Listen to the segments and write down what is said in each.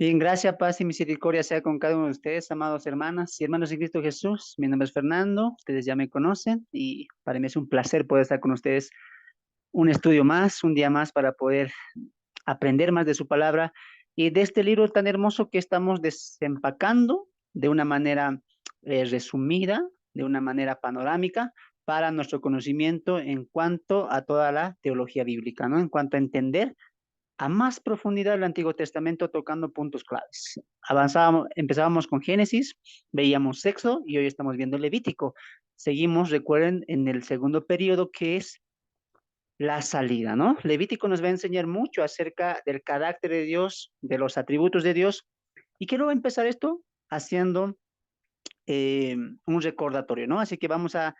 Bien, gracias, paz y misericordia sea con cada uno de ustedes, amados hermanas y hermanos en Cristo Jesús. Mi nombre es Fernando, ustedes ya me conocen y para mí es un placer poder estar con ustedes un estudio más, un día más para poder aprender más de su palabra y de este libro tan hermoso que estamos desempacando de una manera resumida, de una manera panorámica para nuestro conocimiento en cuanto a toda la teología bíblica, ¿no? En cuanto a entender a más profundidad el Antiguo Testamento tocando puntos claves. Avanzábamos, empezábamos con Génesis, veíamos Éxodo y hoy estamos viendo Levítico. Seguimos, recuerden, en el segundo periodo que es la salida, ¿no? Levítico nos va a enseñar mucho acerca del carácter de Dios, de los atributos de Dios. Y quiero empezar esto haciendo un recordatorio, ¿no? Así que vamos a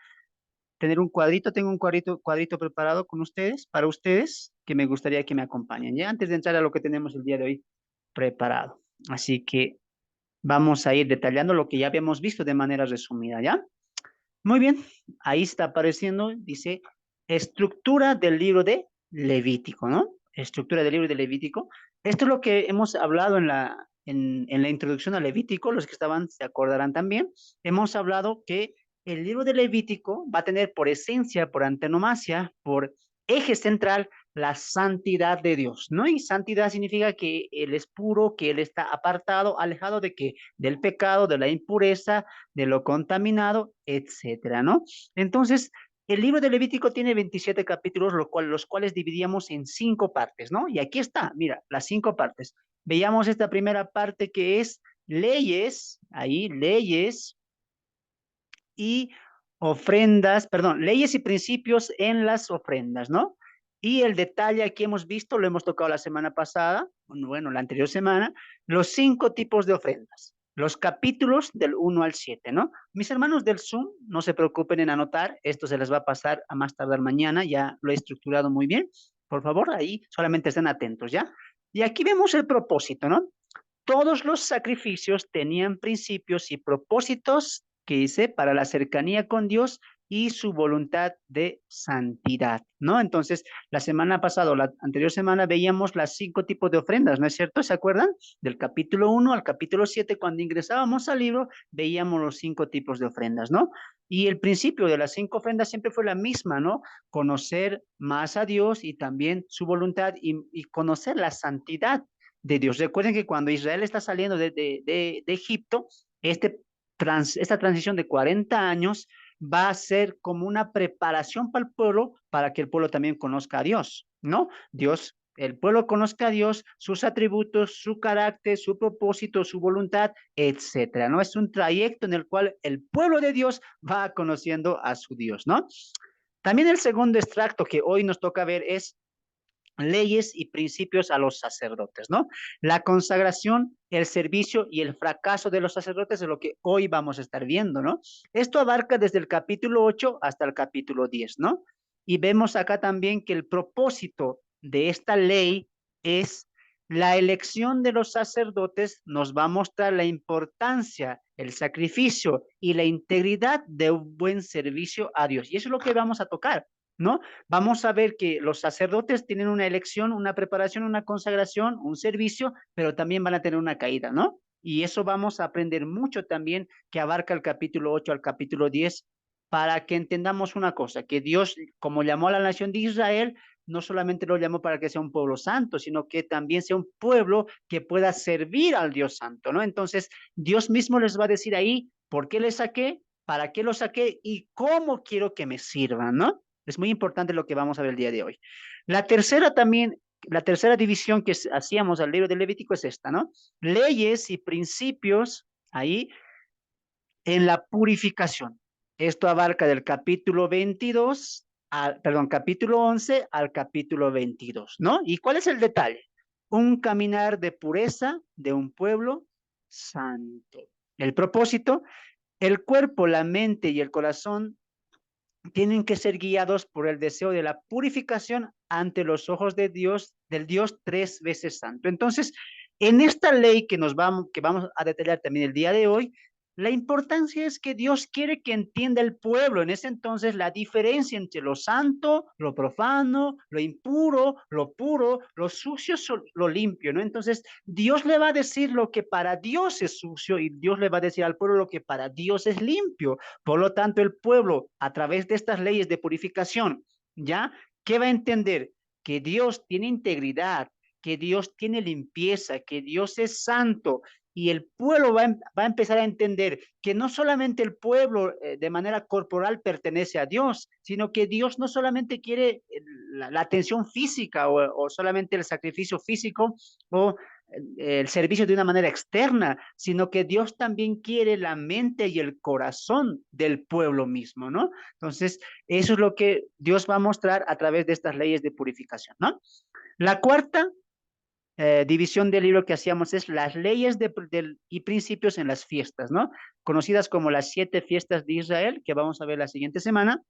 tener un cuadrito, tengo un cuadrito preparado con ustedes, para ustedes, que me gustaría que me acompañen, ya antes de entrar a lo que tenemos el día de hoy preparado. Así que vamos a ir detallando lo que ya habíamos visto de manera resumida, ¿ya? Muy bien, ahí está apareciendo, dice, estructura del libro de Levítico, ¿no? Estructura del libro de Levítico. Esto es lo que hemos hablado en la introducción a Levítico, los que estaban se acordarán también. Hemos hablado que el libro de Levítico va a tener por esencia, por antonomasia, por eje central, la santidad de Dios, ¿no? Y santidad significa que Él es puro, que Él está apartado, alejado de que del pecado, de la impureza, de lo contaminado, etcétera, ¿no? Entonces, el libro de Levítico tiene 27 capítulos, los cuales dividíamos en 5 partes, ¿no? Y aquí está, mira, las 5 partes. Veíamos esta primera parte que es leyes, ahí, leyes y ofrendas, perdón, leyes y principios en las ofrendas, ¿no? Y el detalle aquí hemos visto, lo hemos tocado la semana pasada, bueno, la anterior semana, los 5 tipos de ofrendas, los capítulos del 1 al 7, ¿no? Mis hermanos del Zoom, no se preocupen en anotar, esto se les va a pasar a más tardar mañana, ya lo he estructurado muy bien. Por favor, ahí solamente estén atentos, ¿ya? Y aquí vemos el propósito, ¿no? Todos los sacrificios tenían principios y propósitos que dice para la cercanía con Dios y su voluntad de santidad, ¿no? Entonces, la semana pasada, o la anterior semana, veíamos las 5 tipos de ofrendas, ¿no es cierto? ¿Se acuerdan? Del capítulo 1 al capítulo 7, cuando ingresábamos al libro, veíamos los 5 tipos de ofrendas, ¿no? Y el principio de las 5 ofrendas siempre fue la misma, ¿no? Conocer más a Dios y también su voluntad y conocer la santidad de Dios. Recuerden que cuando Israel está saliendo de Egipto, esta transición de 40 años va a ser como una preparación para el pueblo, para que el pueblo también conozca a Dios, ¿no? Dios, el pueblo conozca a Dios, sus atributos, su carácter, su propósito, su voluntad, etcétera, ¿no? Es un trayecto en el cual el pueblo de Dios va conociendo a su Dios, ¿no? También el segundo extracto que hoy nos toca ver es leyes y principios a los sacerdotes, ¿no? La consagración, el servicio y el fracaso de los sacerdotes es lo que hoy vamos a estar viendo, ¿no? Esto abarca desde el capítulo 8 hasta el capítulo 10, ¿no? Y vemos acá también que el propósito de esta ley es la elección de los sacerdotes nos va a mostrar la importancia, el sacrificio y la integridad de un buen servicio a Dios. Y eso es lo que vamos a tocar, ¿no? Vamos a ver que los sacerdotes tienen una elección, una preparación, una consagración, un servicio, pero también van a tener una caída, ¿no? Y eso vamos a aprender mucho también que abarca el capítulo 8 al capítulo 10 para que entendamos una cosa, que Dios, como llamó a la nación de Israel, no solamente lo llamó para que sea un pueblo santo, sino que también sea un pueblo que pueda servir al Dios santo, ¿no? Entonces, Dios mismo les va a decir ahí, ¿por qué les saqué? ¿Para qué los saqué? ¿Y cómo quiero que me sirvan, ¿no? Es muy importante lo que vamos a ver el día de hoy. La tercera también, la tercera división que hacíamos al libro de Levítico es esta, ¿no? Leyes y principios ahí en la purificación. Esto abarca del capítulo 22, perdón, capítulo 11 al capítulo 22, ¿no? ¿Y cuál es el detalle? Un caminar de pureza de un pueblo santo. El propósito, el cuerpo, la mente y el corazón tienen que ser guiados por el deseo de la purificación ante los ojos de Dios, del Dios 3 veces santo. Entonces, en esta ley que vamos a detallar también el día de hoy, La importancia es que Dios quiere que entienda el pueblo en ese entonces la diferencia entre lo santo, lo profano, lo impuro, lo puro, lo sucio, lo limpio, ¿no? Entonces Dios le va a decir lo que para Dios es sucio y Dios le va a decir al pueblo lo que para Dios es limpio. Por lo tanto, el pueblo, a través de estas leyes de purificación, ¿ya? ¿Qué va a entender? Que Dios tiene integridad, que Dios tiene limpieza, que Dios es santo, y el pueblo va a empezar a entender que no solamente el pueblo de manera corporal pertenece a Dios, sino que Dios no solamente quiere la atención física o solamente el sacrificio físico o el servicio de una manera externa, sino que Dios también quiere la mente y el corazón del pueblo mismo, ¿no? Entonces, eso es lo que Dios va a mostrar a través de estas leyes de purificación, ¿no? La cuarta división del libro que hacíamos es las leyes y principios en las fiestas, ¿no? Conocidas como las 7 fiestas de Israel, que vamos a ver la siguiente semana,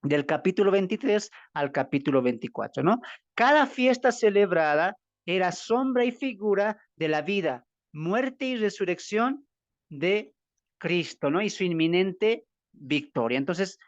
del capítulo 23 al capítulo 24, ¿no? Cada fiesta celebrada era sombra y figura de la vida, muerte y resurrección de Cristo, ¿no? Y su inminente victoria. Entonces,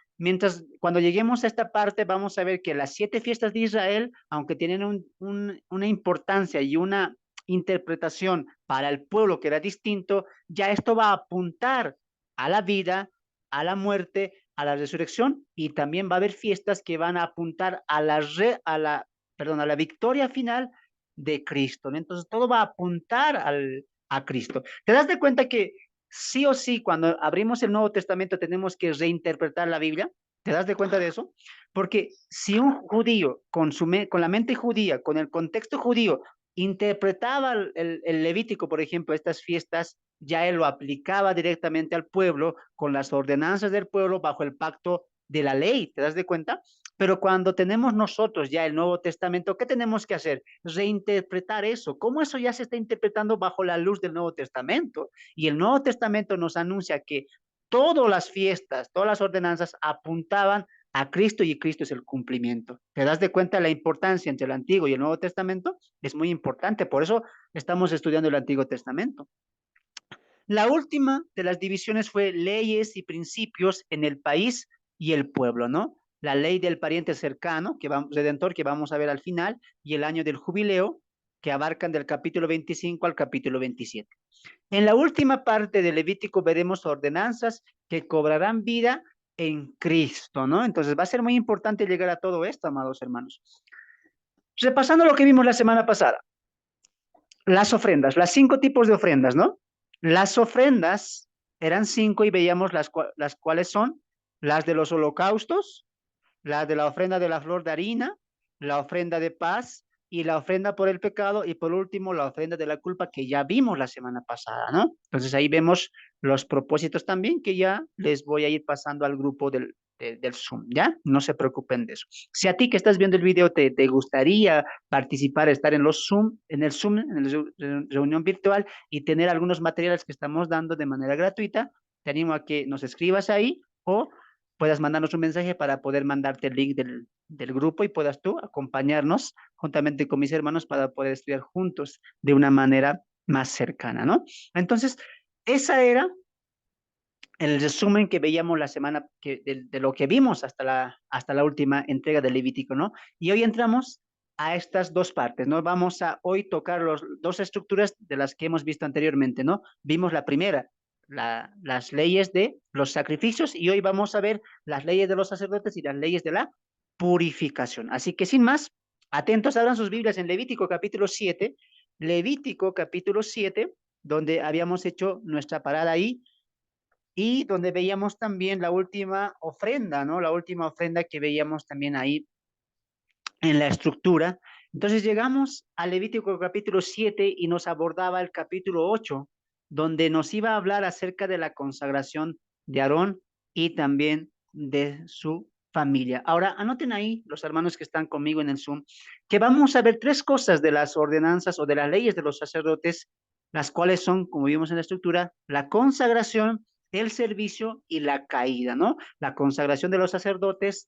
cuando lleguemos a esta parte, vamos a ver que las 7 fiestas de Israel, aunque tienen una importancia y una interpretación para el pueblo que era distinto, ya esto va a apuntar a la vida, a la muerte, a la resurrección, y también va a haber fiestas que van a apuntar a la victoria final de Cristo, ¿no? Entonces todo va a apuntar a Cristo. ¿Te das de cuenta que sí o sí cuando abrimos el Nuevo Testamento tenemos que reinterpretar la Biblia? ¿Te das de cuenta de eso? Porque si un judío con la mente judía, con el contexto judío, interpretaba el Levítico, por ejemplo, estas fiestas, ya él lo aplicaba directamente al pueblo con las ordenanzas del pueblo bajo el pacto de la ley, ¿te das de cuenta? Pero cuando tenemos nosotros ya el Nuevo Testamento, ¿qué tenemos que hacer? Reinterpretar eso. ¿Cómo eso ya se está interpretando bajo la luz del Nuevo Testamento? Y el Nuevo Testamento nos anuncia que todas las fiestas, todas las ordenanzas apuntaban a Cristo y Cristo es el cumplimiento. ¿Te das de cuenta la importancia entre el Antiguo y el Nuevo Testamento? Es muy importante, por eso estamos estudiando el Antiguo Testamento. La última de las divisiones fue leyes y principios en el país y el pueblo, ¿no? La ley del pariente cercano, redentor, que vamos a ver al final, y el año del jubileo, que abarcan del capítulo 25 al capítulo 27. En la última parte del Levítico veremos ordenanzas que cobrarán vida en Cristo, ¿no? Entonces va a ser muy importante llegar a todo esto, amados hermanos. Repasando lo que vimos la semana pasada, las ofrendas, las 5 tipos de ofrendas, ¿no? Las ofrendas eran 5 y veíamos las cuales son las de los holocaustos, la de la ofrenda de la flor de harina, la ofrenda de paz y la ofrenda por el pecado y por último la ofrenda de la culpa que ya vimos la semana pasada, ¿no? Entonces ahí vemos los propósitos también que ya les voy a ir pasando al grupo del Zoom, ¿ya? No se preocupen de eso. Si a ti que estás viendo el video te gustaría participar, estar en los Zoom, en el Zoom, en la reunión virtual y tener algunos materiales que estamos dando de manera gratuita, te animo a que nos escribas ahí o puedas mandarnos un mensaje para poder mandarte el link del grupo y puedas tú acompañarnos juntamente con mis hermanos para poder estudiar juntos de una manera más cercana, ¿no? Entonces, esa era el resumen que veíamos la semana, de lo que vimos hasta la última entrega del Levítico, ¿no? Y hoy entramos a estas 2 partes, ¿no? Vamos a hoy tocar las 2 estructuras de las que hemos visto anteriormente, ¿no? Vimos la primera, las leyes de los sacrificios y hoy vamos a ver las leyes de los sacerdotes y las leyes de la purificación. Así que sin más, atentos, abran sus Biblias en Levítico capítulo 7, donde habíamos hecho nuestra parada ahí y donde veíamos también la última ofrenda, ¿no? La última ofrenda que veíamos también ahí en la estructura. Entonces llegamos a Levítico capítulo 7 y nos abordaba el capítulo 8, donde nos iba a hablar acerca de la consagración de Aarón y también de su familia. Ahora, anoten ahí, los hermanos que están conmigo en el Zoom, que vamos a ver 3 cosas de las ordenanzas o de las leyes de los sacerdotes, las cuales son, como vimos en la estructura, la consagración, el servicio y la caída, ¿no? La consagración de los sacerdotes,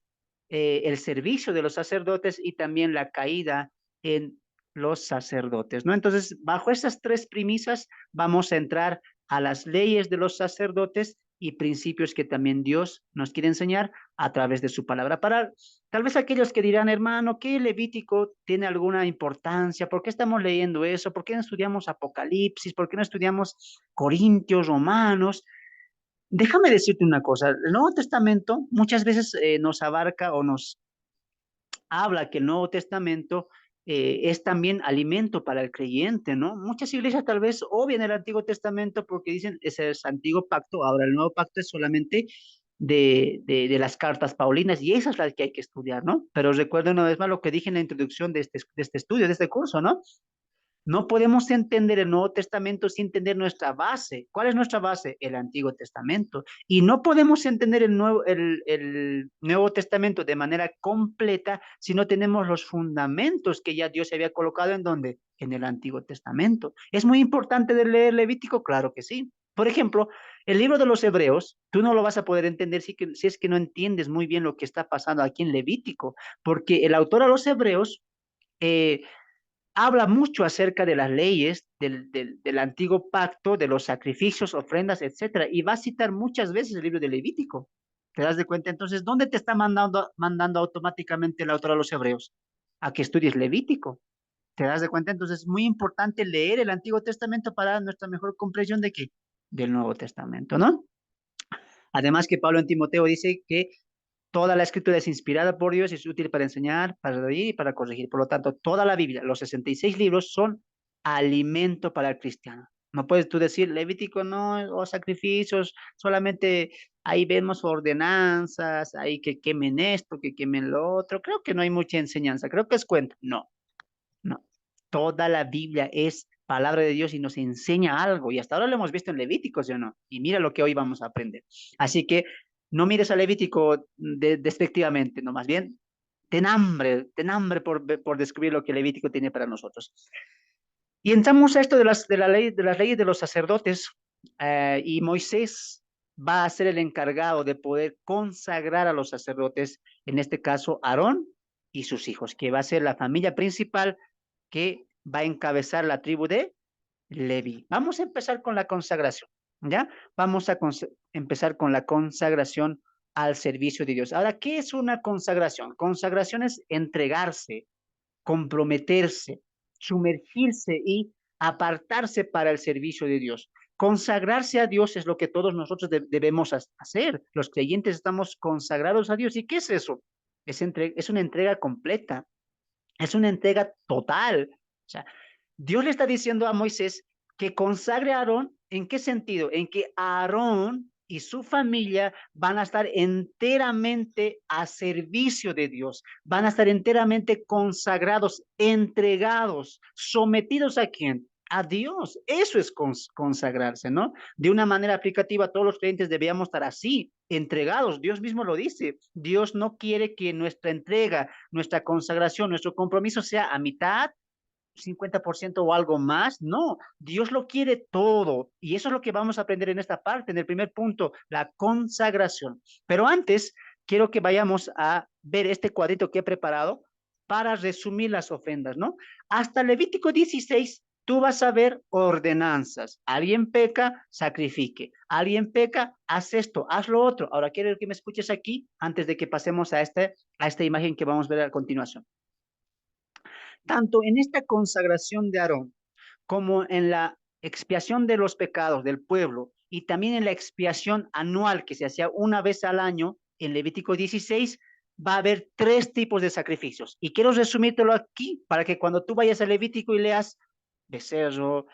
el servicio de los sacerdotes y también la caída en los sacerdotes, ¿no? Entonces, bajo estas 3 premisas vamos a entrar a las leyes de los sacerdotes y principios que también Dios nos quiere enseñar a través de su palabra. Para tal vez aquellos que dirán, hermano, ¿qué Levítico tiene alguna importancia? ¿Por qué estamos leyendo eso? ¿Por qué no estudiamos Apocalipsis? ¿Por qué no estudiamos Corintios, Romanos? Déjame decirte una cosa, el Nuevo Testamento muchas veces nos abarca o nos habla que el Nuevo Testamento es también alimento para el creyente, ¿no? Muchas iglesias tal vez obvian el Antiguo Testamento porque dicen, ese es antiguo pacto, ahora el nuevo pacto es solamente de las cartas paulinas y esas las que hay que estudiar, ¿no? Pero recuerden una vez más lo que dije en la introducción de este estudio, de este curso, ¿no? No podemos entender el Nuevo Testamento sin entender nuestra base. ¿Cuál es nuestra base? El Antiguo Testamento. Y no podemos entender el Nuevo Testamento de manera completa si no tenemos los fundamentos que ya Dios había colocado en donde, en el Antiguo Testamento. ¿Es muy importante de leer Levítico? Claro que sí. Por ejemplo, el libro de los Hebreos, tú no lo vas a poder entender si es que no entiendes muy bien lo que está pasando aquí en Levítico, porque el autor a los Hebreos eh, habla mucho acerca de las leyes del antiguo pacto, de los sacrificios, ofrendas, etcétera, y va a citar muchas veces el libro de Levítico. ¿Te das de cuenta? Entonces, ¿dónde te está mandando automáticamente el autor a los hebreos? A que estudies Levítico. ¿Te das de cuenta? Entonces, es muy importante leer el Antiguo Testamento para nuestra mejor comprensión de qué? Del Nuevo Testamento, ¿no? Además que Pablo en Timoteo dice que toda la escritura es inspirada por Dios y es útil para enseñar, para reír y para corregir. Por lo tanto, toda la Biblia, los 66 libros, son alimento para el cristiano. No puedes tú decir, Levítico no, o sacrificios, solamente ahí vemos ordenanzas, ahí que quemen esto, que quemen lo otro. Creo que no hay mucha enseñanza, creo que es cuento. No, no. Toda la Biblia es palabra de Dios y nos enseña algo. Y hasta ahora lo hemos visto en Levítico, ¿sí o no? Y mira lo que hoy vamos a aprender. Así que no mires a Levítico despectivamente, no, más bien ten hambre por descubrir lo que Levítico tiene para nosotros. Y entramos a esto de las leyes de los sacerdotes, y Moisés va a ser el encargado de poder consagrar a los sacerdotes, en este caso Aarón y sus hijos, que va a ser la familia principal que va a encabezar la tribu de Leví. Vamos a empezar con la consagración, ¿ya? Vamos a empezar con la consagración al servicio de Dios. Ahora, ¿qué es una consagración? Consagración es entregarse, comprometerse, sumergirse y apartarse para el servicio de Dios. Consagrarse a Dios es lo que todos nosotros debemos hacer. Los creyentes estamos consagrados a Dios. ¿Y qué es eso? Es una entrega completa, es una entrega total. O sea, Dios le está diciendo a Moisés que consagre a Aarón. ¿En qué sentido? En que Aarón y su familia van a estar enteramente a servicio de Dios, van a estar enteramente consagrados, entregados, sometidos a quién? A Dios. Eso es consagrarse, ¿no? De una manera aplicativa, todos los creyentes debíamos estar así, entregados. Dios mismo lo dice. Dios no quiere que nuestra entrega, nuestra consagración, nuestro compromiso sea a mitad, 50% o algo más. No, Dios lo quiere todo. Y eso es lo que vamos a aprender en esta parte, en el primer punto, la consagración. Pero antes, quiero que vayamos a ver este cuadrito que he preparado para resumir las ofrendas, ¿no? Hasta Levítico 16, tú vas a ver ordenanzas. Alguien peca, sacrifique. Alguien peca, haz esto, haz lo otro. Ahora quiero que me escuches aquí antes de que pasemos a esta imagen que vamos a ver a continuación. Tanto en esta consagración de Aarón como en la expiación de los pecados del pueblo y también en la expiación anual que se hacía una vez al año en Levítico 16, va a haber tres tipos de sacrificios. Y quiero resumírtelo aquí para que cuando tú vayas a Levítico y leas becerro,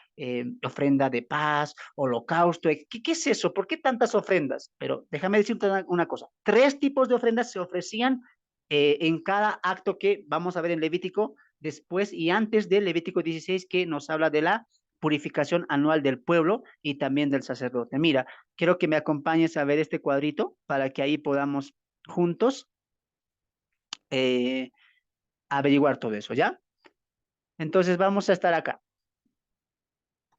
ofrenda de paz, holocausto, ¿qué es eso? ¿Por qué tantas ofrendas? Pero déjame decirte una cosa, tres tipos de ofrendas se ofrecían en cada acto que vamos a ver en Levítico después y antes del Levítico 16, que nos habla de la purificación anual del pueblo y también del sacerdote. Mira, quiero que me acompañes a ver este cuadrito para que ahí podamos juntos eh, averiguar todo eso, ¿ya? Entonces vamos a estar acá,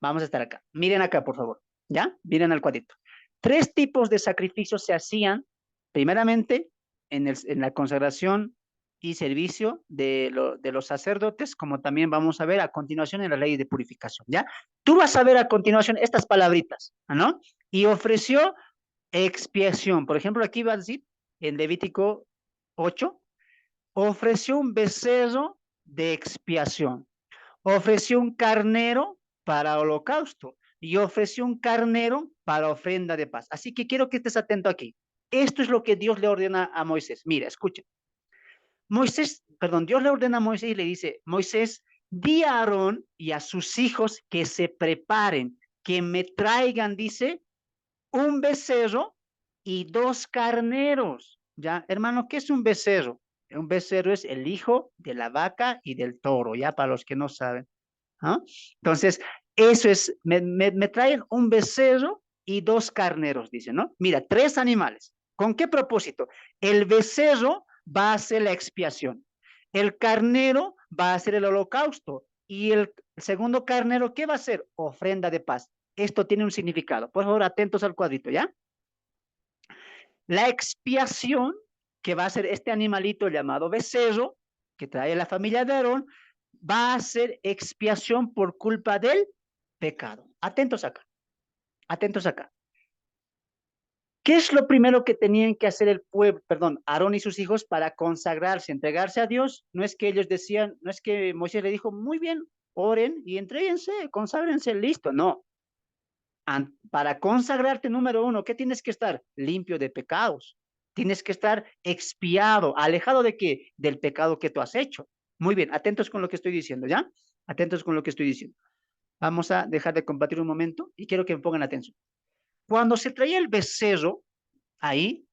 vamos a estar acá. Miren acá, por favor, ¿ya? Miren al cuadrito. Tres tipos de sacrificios se hacían, primeramente, en la consagración y servicio de los sacerdotes, como también vamos a ver a continuación en la ley de purificación, ¿ya? Tú vas a ver a continuación estas palabritas, ¿no? Y ofreció expiación. Por ejemplo, aquí va a decir en Levítico 8, ofreció un becerro de expiación, ofreció un carnero para holocausto y ofreció un carnero para ofrenda de paz. Así que quiero que estés atento aquí. Esto es lo que Dios le ordena a Moisés. Mira, escucha. Dios le ordena a Moisés y le dice, Moisés, di a Aarón y a sus hijos que se preparen, que me traigan, dice, un becerro y dos carneros. Ya, hermano, ¿qué es un becerro? Un becerro es el hijo de la vaca y del toro, ya para los que no saben. ¿Ah? Entonces, eso es, me traen un becerro y dos carneros, dice, ¿no? Mira, tres animales. ¿Con qué propósito? El becerro va a ser la expiación, el carnero va a ser el holocausto y el segundo carnero, ¿qué va a ser? Ofrenda de paz. Esto tiene un significado. Por favor, atentos al cuadrito, ¿ya? La expiación, que va a ser este animalito llamado becerro, que trae la familia de Aarón, va a ser expiación por culpa del pecado. Atentos acá, atentos acá. ¿Qué es lo primero que tenían que hacer el pueblo, perdón, Aarón y sus hijos para consagrarse, entregarse a Dios? No es que ellos decían, no es que Moisés le dijo, muy bien, oren y entréguense, conságrense, listo. No. Para consagrarte, número uno, ¿qué tienes que estar? Limpio de pecados. Tienes que estar expiado, alejado de qué? Del pecado que tú has hecho. Muy bien, atentos con lo que estoy diciendo, ¿ya? Atentos con lo que estoy diciendo. Vamos a dejar de compartir un momento y quiero que me pongan atención. Cuando se traía el becerro ahí,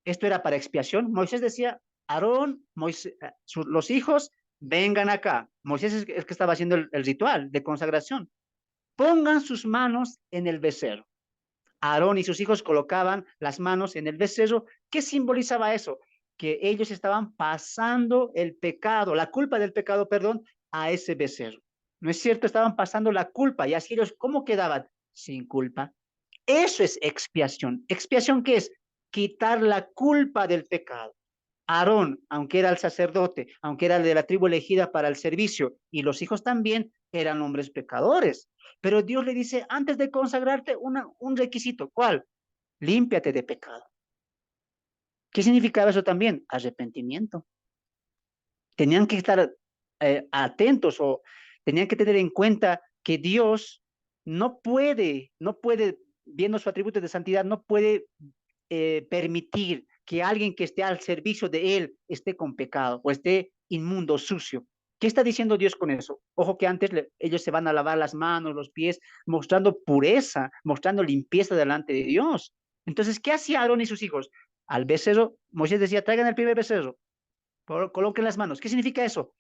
esto era para expiación. Moisés decía, Aarón, Moisés, los hijos, vengan acá. Moisés es el que estaba haciendo el ritual de consagración. Pongan sus manos en el becerro. Aarón y sus hijos colocaban las manos en el becerro. ¿Qué simbolizaba eso? Que ellos estaban pasando el pecado, la culpa del pecado, perdón, a ese becerro. ¿No es cierto? Estaban pasando la culpa y así ellos, ¿cómo quedaban? Sin culpa. Eso es expiación. ¿Expiación qué es? Quitar la culpa del pecado. Aarón, aunque era el sacerdote, aunque era de la tribu elegida para el servicio, y los hijos también eran hombres pecadores. Pero Dios le dice, antes de consagrarte, un requisito. ¿Cuál? Límpiate de pecado. ¿Qué significaba eso también? Arrepentimiento. Tenían que estar atentos o tenían que tener en cuenta que Dios no puede, viendo su atributo de santidad, no puede permitir que alguien que esté al servicio de Él esté con pecado o esté inmundo, sucio. ¿Qué está diciendo Dios con eso? Ojo que antes ellos se van a lavar las manos, los pies, mostrando pureza, mostrando limpieza delante de Dios. Entonces, ¿qué hacía Aarón y sus hijos? Al becerro, Moisés decía, traigan el primer becerro, coloquen las manos. ¿Qué significa eso?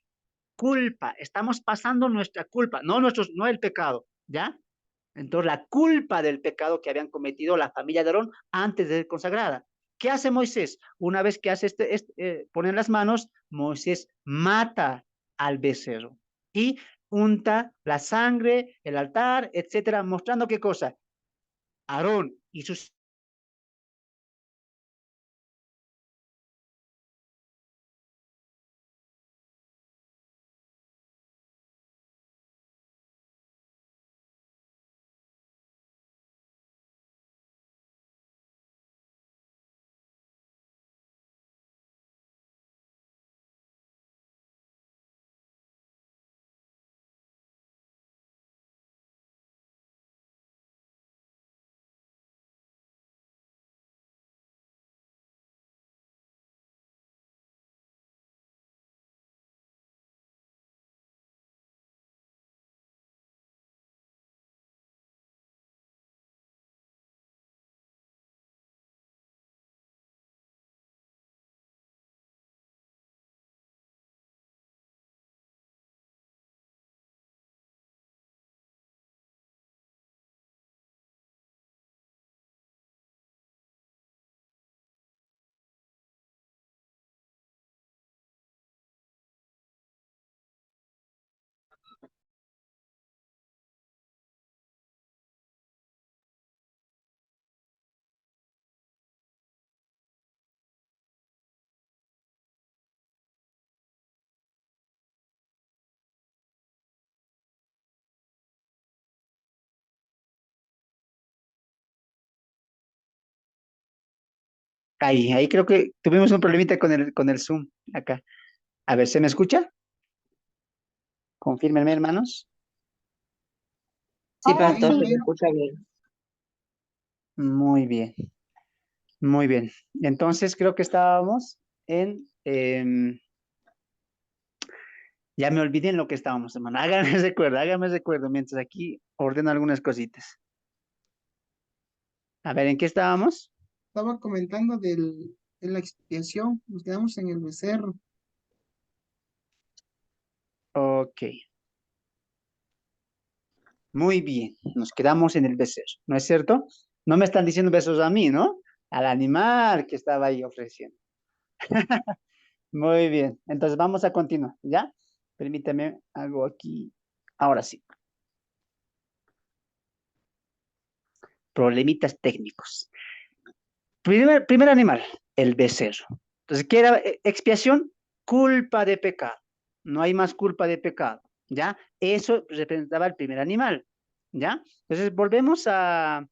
Culpa, estamos pasando nuestra culpa, no el pecado, ¿ya? Entonces, la culpa del pecado que habían cometido la familia de Aarón antes de ser consagrada. ¿Qué hace Moisés? Una vez que hace ponen las manos, Moisés mata al becerro y unta la sangre, el altar, etcétera, mostrando qué cosa. Aarón y sus Ahí creo que tuvimos un problemita con el Zoom acá. A ver, ¿se me escucha? Confírmenme, hermanos. Sí, Ahora pastor, sí. se le escucha bien. Muy bien, muy bien. Entonces creo que estábamos en... ya me olvidé en lo que estábamos, hermano. Hágame recuerdo mientras aquí ordeno algunas cositas. A ver, ¿en qué estábamos? Estaba comentando de la expiación. Nos quedamos en el becerro. Ok, muy bien. Nos quedamos en el becerro, ¿no es cierto? No me están diciendo besos a mí, ¿no? Al animal que estaba ahí ofreciendo. Muy bien. Entonces vamos a continuar, ¿ya? Permítame algo aquí. Ahora sí. Problemitas técnicos. Primer animal, el becerro. Entonces, ¿qué era expiación? Culpa de pecado. No hay más culpa de pecado, ¿ya? Eso representaba el primer animal, ¿ya? Entonces, volvemos a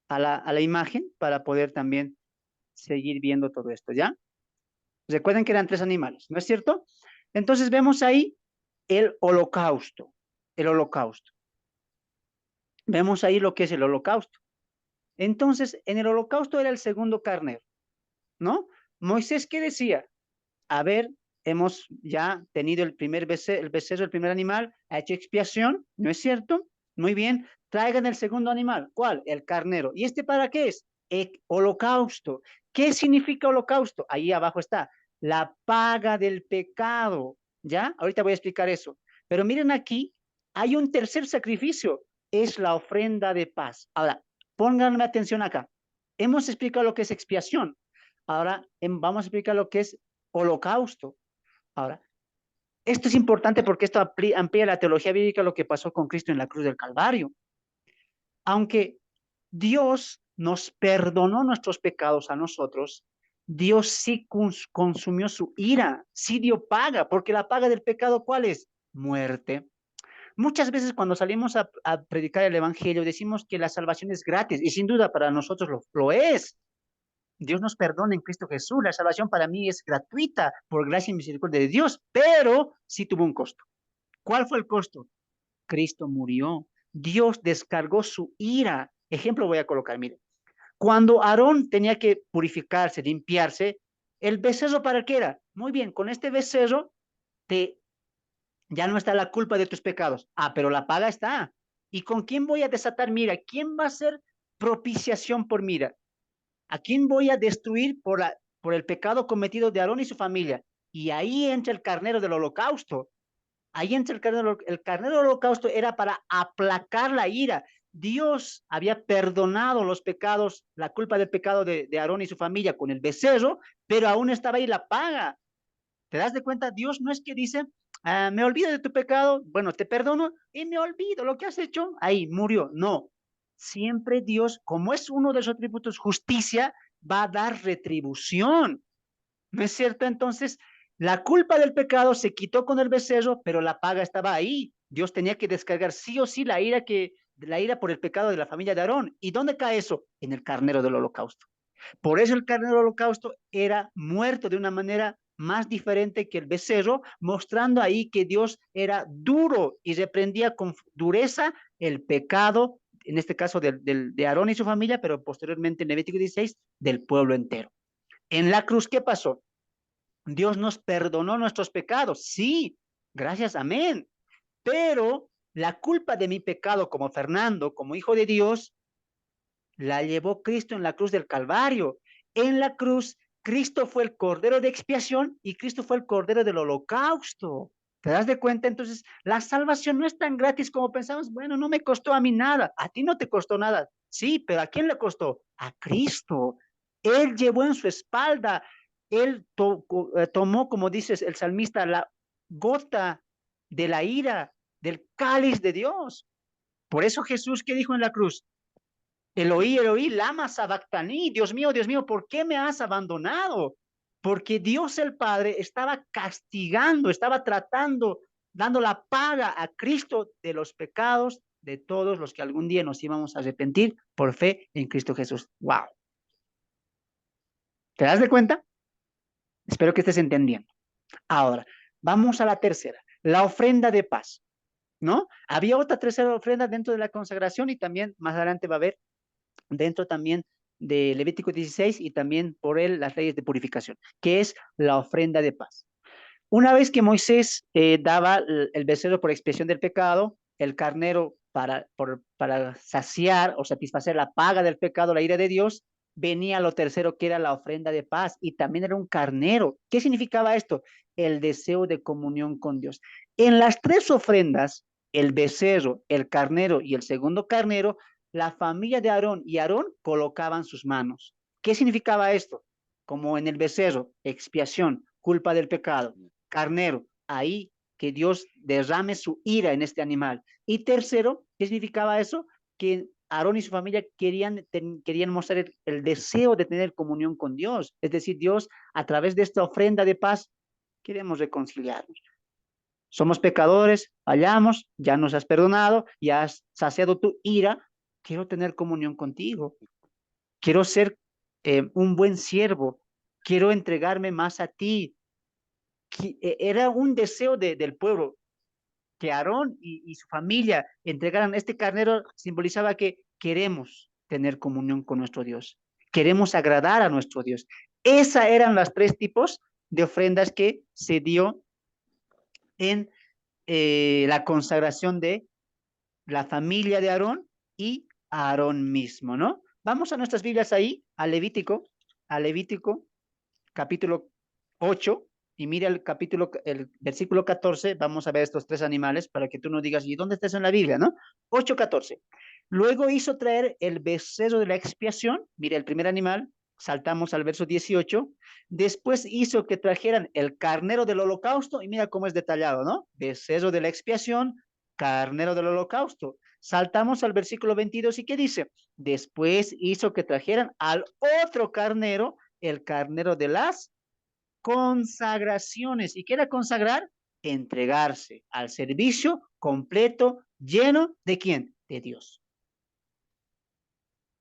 la imagen para poder también seguir viendo todo esto, ¿ya? Recuerden que eran tres animales, ¿no es cierto? Entonces, vemos ahí el holocausto, el holocausto. Vemos ahí lo que es el holocausto. Entonces, en el holocausto era el segundo carnero, ¿no? Moisés, ¿qué decía? A ver, hemos ya tenido el becerro, el primer animal, ha hecho expiación, ¿no es cierto? Muy bien, traigan el segundo animal. ¿Cuál? El carnero. ¿Y este para qué es? Holocausto. ¿Qué significa holocausto? Ahí abajo está, la paga del pecado. ¿Ya? Ahorita voy a explicar eso. Pero miren aquí, hay un tercer sacrificio, es la ofrenda de paz. Ahora, pónganme atención acá. Hemos explicado lo que es expiación. Ahora vamos a explicar lo que es holocausto. Ahora, esto es importante porque esto amplía la teología bíblica lo que pasó con Cristo en la cruz del Calvario. Aunque Dios nos perdonó nuestros pecados a nosotros, Dios sí consumió su ira, sí dio paga, porque la paga del pecado, ¿cuál es? Muerte. Muchas veces cuando salimos a predicar el Evangelio decimos que la salvación es gratis y sin duda para nosotros lo es. Dios nos perdona en Cristo Jesús. La salvación para mí es gratuita por gracia y misericordia de Dios, pero sí tuvo un costo. ¿Cuál fue el costo? Cristo murió. Dios descargó su ira. Ejemplo voy a colocar, mire. Cuando Aarón tenía que purificarse, limpiarse, ¿el becerro para qué era? Muy bien, con este becerro te, ya no está la culpa de tus pecados. Ah, pero la paga está. ¿Y con quién voy a desatar mira? ¿Quién va a ser propiciación por mira? ¿A quién voy a destruir por el pecado cometido de Aarón y su familia? Y ahí entra el carnero del holocausto. Ahí entra el carnero del holocausto era para aplacar la ira. Dios había perdonado los pecados, la culpa del pecado de Aarón y su familia con el becerro, pero aún estaba ahí la paga. ¿Te das de cuenta? Dios no es que dice, me olvido de tu pecado, bueno, te perdono y me olvido lo que has hecho, ahí murió. No, siempre Dios, como es uno de sus atributos, justicia, va a dar retribución. ¿No es cierto? Entonces, la culpa del pecado se quitó con el becerro, pero la paga estaba ahí. Dios tenía que descargar sí o sí la ira por el pecado de la familia de Aarón. ¿Y dónde cae eso? En el carnero del holocausto. Por eso el carnero del holocausto era muerto de una manera más diferente que el becerro, mostrando ahí que Dios era duro y reprendía con dureza el pecado, en este caso de Aarón y su familia, pero posteriormente en Levítico 16, del pueblo entero. En la cruz, ¿qué pasó? Dios nos perdonó nuestros pecados, sí, gracias, amén. Pero la culpa de mi pecado como Fernando, como hijo de Dios, la llevó Cristo en la cruz del Calvario. En la cruz, Cristo fue el cordero de expiación y Cristo fue el cordero del holocausto. ¿Te das de cuenta? Entonces, la salvación no es tan gratis como pensamos. Bueno, no me costó a mí nada. A ti no te costó nada. Sí, pero ¿a quién le costó? A Cristo. Él llevó en su espalda, él tomó, como dices el salmista, la gota de la ira, del cáliz de Dios. Por eso Jesús, ¿qué dijo en la cruz? Eloí, Eloí, lama sabactaní. Dios mío, ¿por qué me has abandonado? Porque Dios el Padre estaba castigando, estaba tratando, dando la paga a Cristo de los pecados de todos los que algún día nos íbamos a arrepentir por fe en Cristo Jesús. ¡Wow! ¿Te das de cuenta? Espero que estés entendiendo. Ahora, vamos a la tercera, la ofrenda de paz, ¿no? Había otra tercera ofrenda dentro de la consagración y también más adelante va a haber dentro también de Levítico 16 y también por él las leyes de purificación, que es la ofrenda de paz. Una vez que Moisés daba el becerro por expiación del pecado, el carnero para saciar o satisfacer la paga del pecado, la ira de Dios, venía lo tercero que era la ofrenda de paz y también era un carnero. ¿Qué significaba esto? El deseo de comunión con Dios. En las tres ofrendas, el becerro, el carnero y el segundo carnero, la familia de Aarón y Aarón colocaban sus manos. ¿Qué significaba esto? Como en el becerro, expiación, culpa del pecado, carnero, ahí que Dios derrame su ira en este animal. Y tercero, ¿qué significaba eso? Que Aarón y su familia querían mostrar el deseo de tener comunión con Dios. Es decir, Dios, a través de esta ofrenda de paz, queremos reconciliarnos. Somos pecadores, fallamos, ya nos has perdonado, ya has saciado tu ira, quiero tener comunión contigo, quiero ser un buen siervo, quiero entregarme más a ti, era un deseo del pueblo que Aarón y su familia entregaran este carnero, simbolizaba que queremos tener comunión con nuestro Dios, queremos agradar a nuestro Dios. Esas eran las tres tipos de ofrendas que se dio en la consagración de la familia de Aarón y a Aarón mismo, ¿no? Vamos a nuestras Biblias ahí, a Levítico capítulo 8 y mira el versículo 14, vamos a ver estos tres animales para que tú no digas, ¿y dónde está eso en la Biblia, no? 8:14. Luego hizo traer el becerro de la expiación, mira el primer animal, saltamos al verso 18, después hizo que trajeran el carnero del holocausto, y mira cómo es detallado, ¿no? Becerro de la expiación, carnero del holocausto. Saltamos al versículo 22 y ¿qué dice? Después hizo que trajeran al otro carnero, el carnero de las consagraciones. ¿Y qué era consagrar? Entregarse al servicio completo, lleno de quién? De Dios.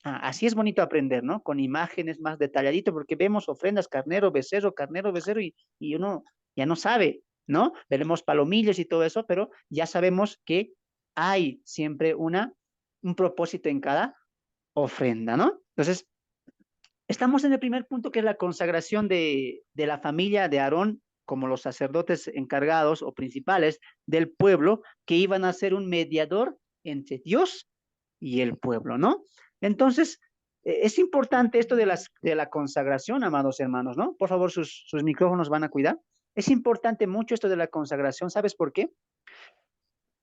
Así es bonito aprender, ¿no? Con imágenes más detalladito, porque vemos ofrendas, carnero, becerro, y uno ya no sabe, ¿no? Veremos palomillos y todo eso, pero ya sabemos que hay siempre un propósito en cada ofrenda, ¿no? Entonces, estamos en el primer punto, que es la consagración de la familia de Aarón como los sacerdotes encargados o principales del pueblo, que iban a ser un mediador entre Dios y el pueblo, ¿no? Entonces, es importante esto de la consagración, amados hermanos, ¿no? Por favor, sus micrófonos van a cuidar. Es importante mucho esto de la consagración, ¿sabes por qué?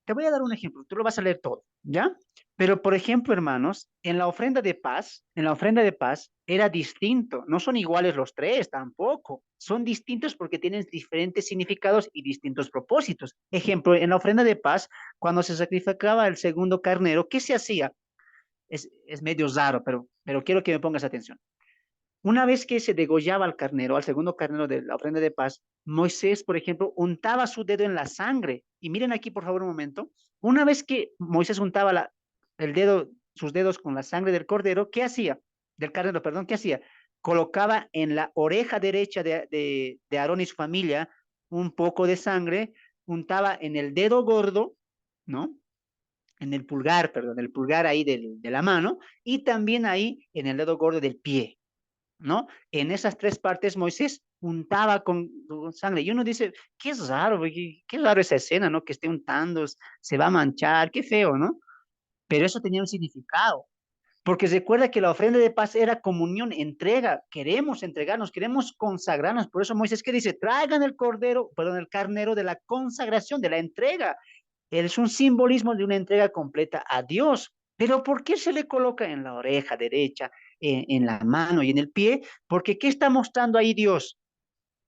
Te voy a dar un ejemplo, tú lo vas a leer todo, ¿ya? Pero, por ejemplo, hermanos, en la ofrenda de paz era distinto, no son iguales los tres tampoco, son distintos porque tienen diferentes significados y distintos propósitos. Ejemplo, en la ofrenda de paz, cuando se sacrificaba el segundo carnero, ¿qué se hacía? Es medio raro, pero quiero que me pongas atención. Una vez que se degollaba al carnero, al segundo carnero de la ofrenda de paz, Moisés, por ejemplo, untaba su dedo en la sangre. Y miren aquí, por favor, un momento. Una vez que Moisés untaba el dedo, sus dedos con la sangre del cordero, ¿qué hacía? Del carnero, perdón, ¿qué hacía? Colocaba en la oreja derecha de Aarón y su familia un poco de sangre, untaba en el dedo gordo, ¿no? En el pulgar, perdón, el pulgar ahí de la mano, y también ahí en el dedo gordo del pie. ¿No? En esas tres partes Moisés untaba con sangre. Y uno dice, qué raro, qué raro esa escena, ¿no? Que esté untando, se va a manchar, qué feo, ¿no? Pero eso tenía un significado. Porque recuerda que la ofrenda de paz era comunión, entrega. Queremos entregarnos, queremos consagrarnos. Por eso Moisés, ¿qué dice? Traigan el cordero, perdón, el carnero de la consagración, de la entrega. Es un simbolismo de una entrega completa a Dios. Pero ¿por qué se le coloca en la oreja derecha, en la mano y en el pie? Porque ¿qué está mostrando ahí Dios?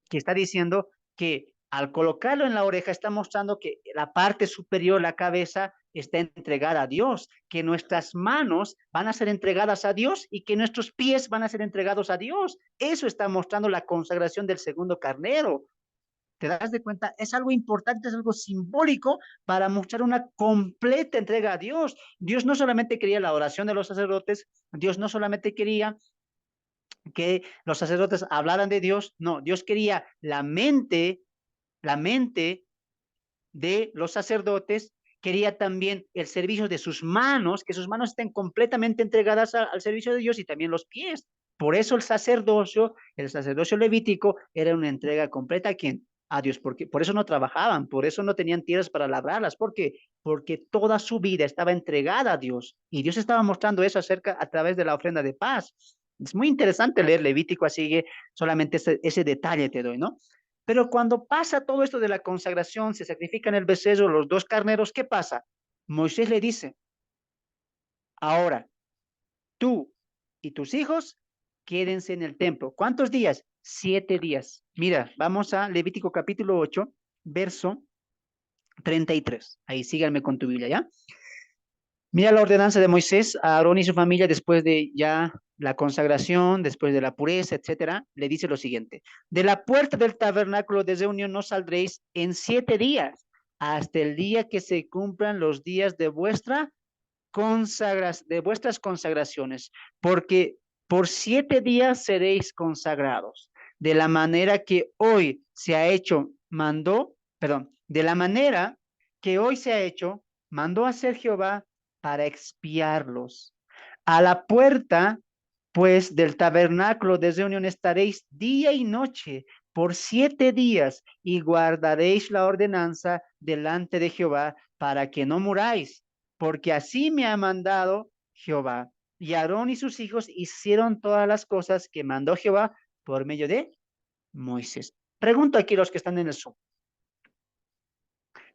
Que está diciendo que al colocarlo en la oreja está mostrando que la parte superior, la cabeza, está entregada a Dios, que nuestras manos van a ser entregadas a Dios y que nuestros pies van a ser entregados a Dios. Eso está mostrando la consagración del segundo carnero. ¿Te das de cuenta? Es algo importante, es algo simbólico para mostrar una completa entrega a Dios. Dios no solamente quería la oración de los sacerdotes, Dios no solamente quería que los sacerdotes hablaran de Dios. No, Dios quería la mente de los sacerdotes, quería también el servicio de sus manos, que sus manos estén completamente entregadas al servicio de Dios y también los pies. Por eso el sacerdocio levítico era una entrega completa a quién? A Dios, porque por eso no trabajaban, por eso no tenían tierras para labrarlas, porque toda su vida estaba entregada a Dios y Dios estaba mostrando eso a través de la ofrenda de paz. Es muy interesante leer Levítico, así que solamente ese detalle te doy, ¿no? Pero cuando pasa todo esto de la consagración, se sacrifican el becerro, los dos carneros, ¿qué pasa? Moisés le dice, ahora tú y tus hijos quédense en el templo. ¿Cuántos días? 7 días. Mira, vamos a Levítico capítulo 8, verso 33. Ahí síganme con tu Biblia, ¿ya? Mira la ordenanza de Moisés a Aarón y su familia después de ya la consagración, después de la pureza, etcétera, le dice lo siguiente: de la puerta del tabernáculo de reunión no saldréis en 7 días, hasta el día que se cumplan los días de vuestras consagraciones, porque por 7 días seréis consagrados, de la manera que hoy se ha hecho, de la manera que hoy se ha hecho, mandó hacer Jehová para expiarlos. A la puerta, pues, del tabernáculo de reunión estaréis día y noche por 7 días y guardaréis la ordenanza delante de Jehová para que no muráis, porque así me ha mandado Jehová. Y Aarón y sus hijos hicieron todas las cosas que mandó Jehová por medio de Moisés. Pregunto aquí a los que están en el Zoom,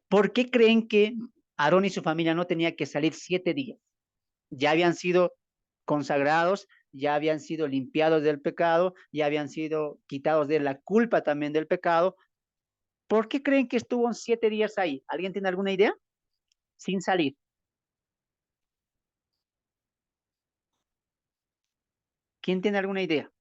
¿por qué creen que Aarón y su familia no tenía que salir 7 días? Ya habían sido consagrados, ya habían sido limpiados del pecado, ya habían sido quitados de la culpa también del pecado. ¿Por qué creen que estuvo 7 días ahí? ¿Alguien tiene alguna idea? Sin salir. ¿Quién tiene alguna idea?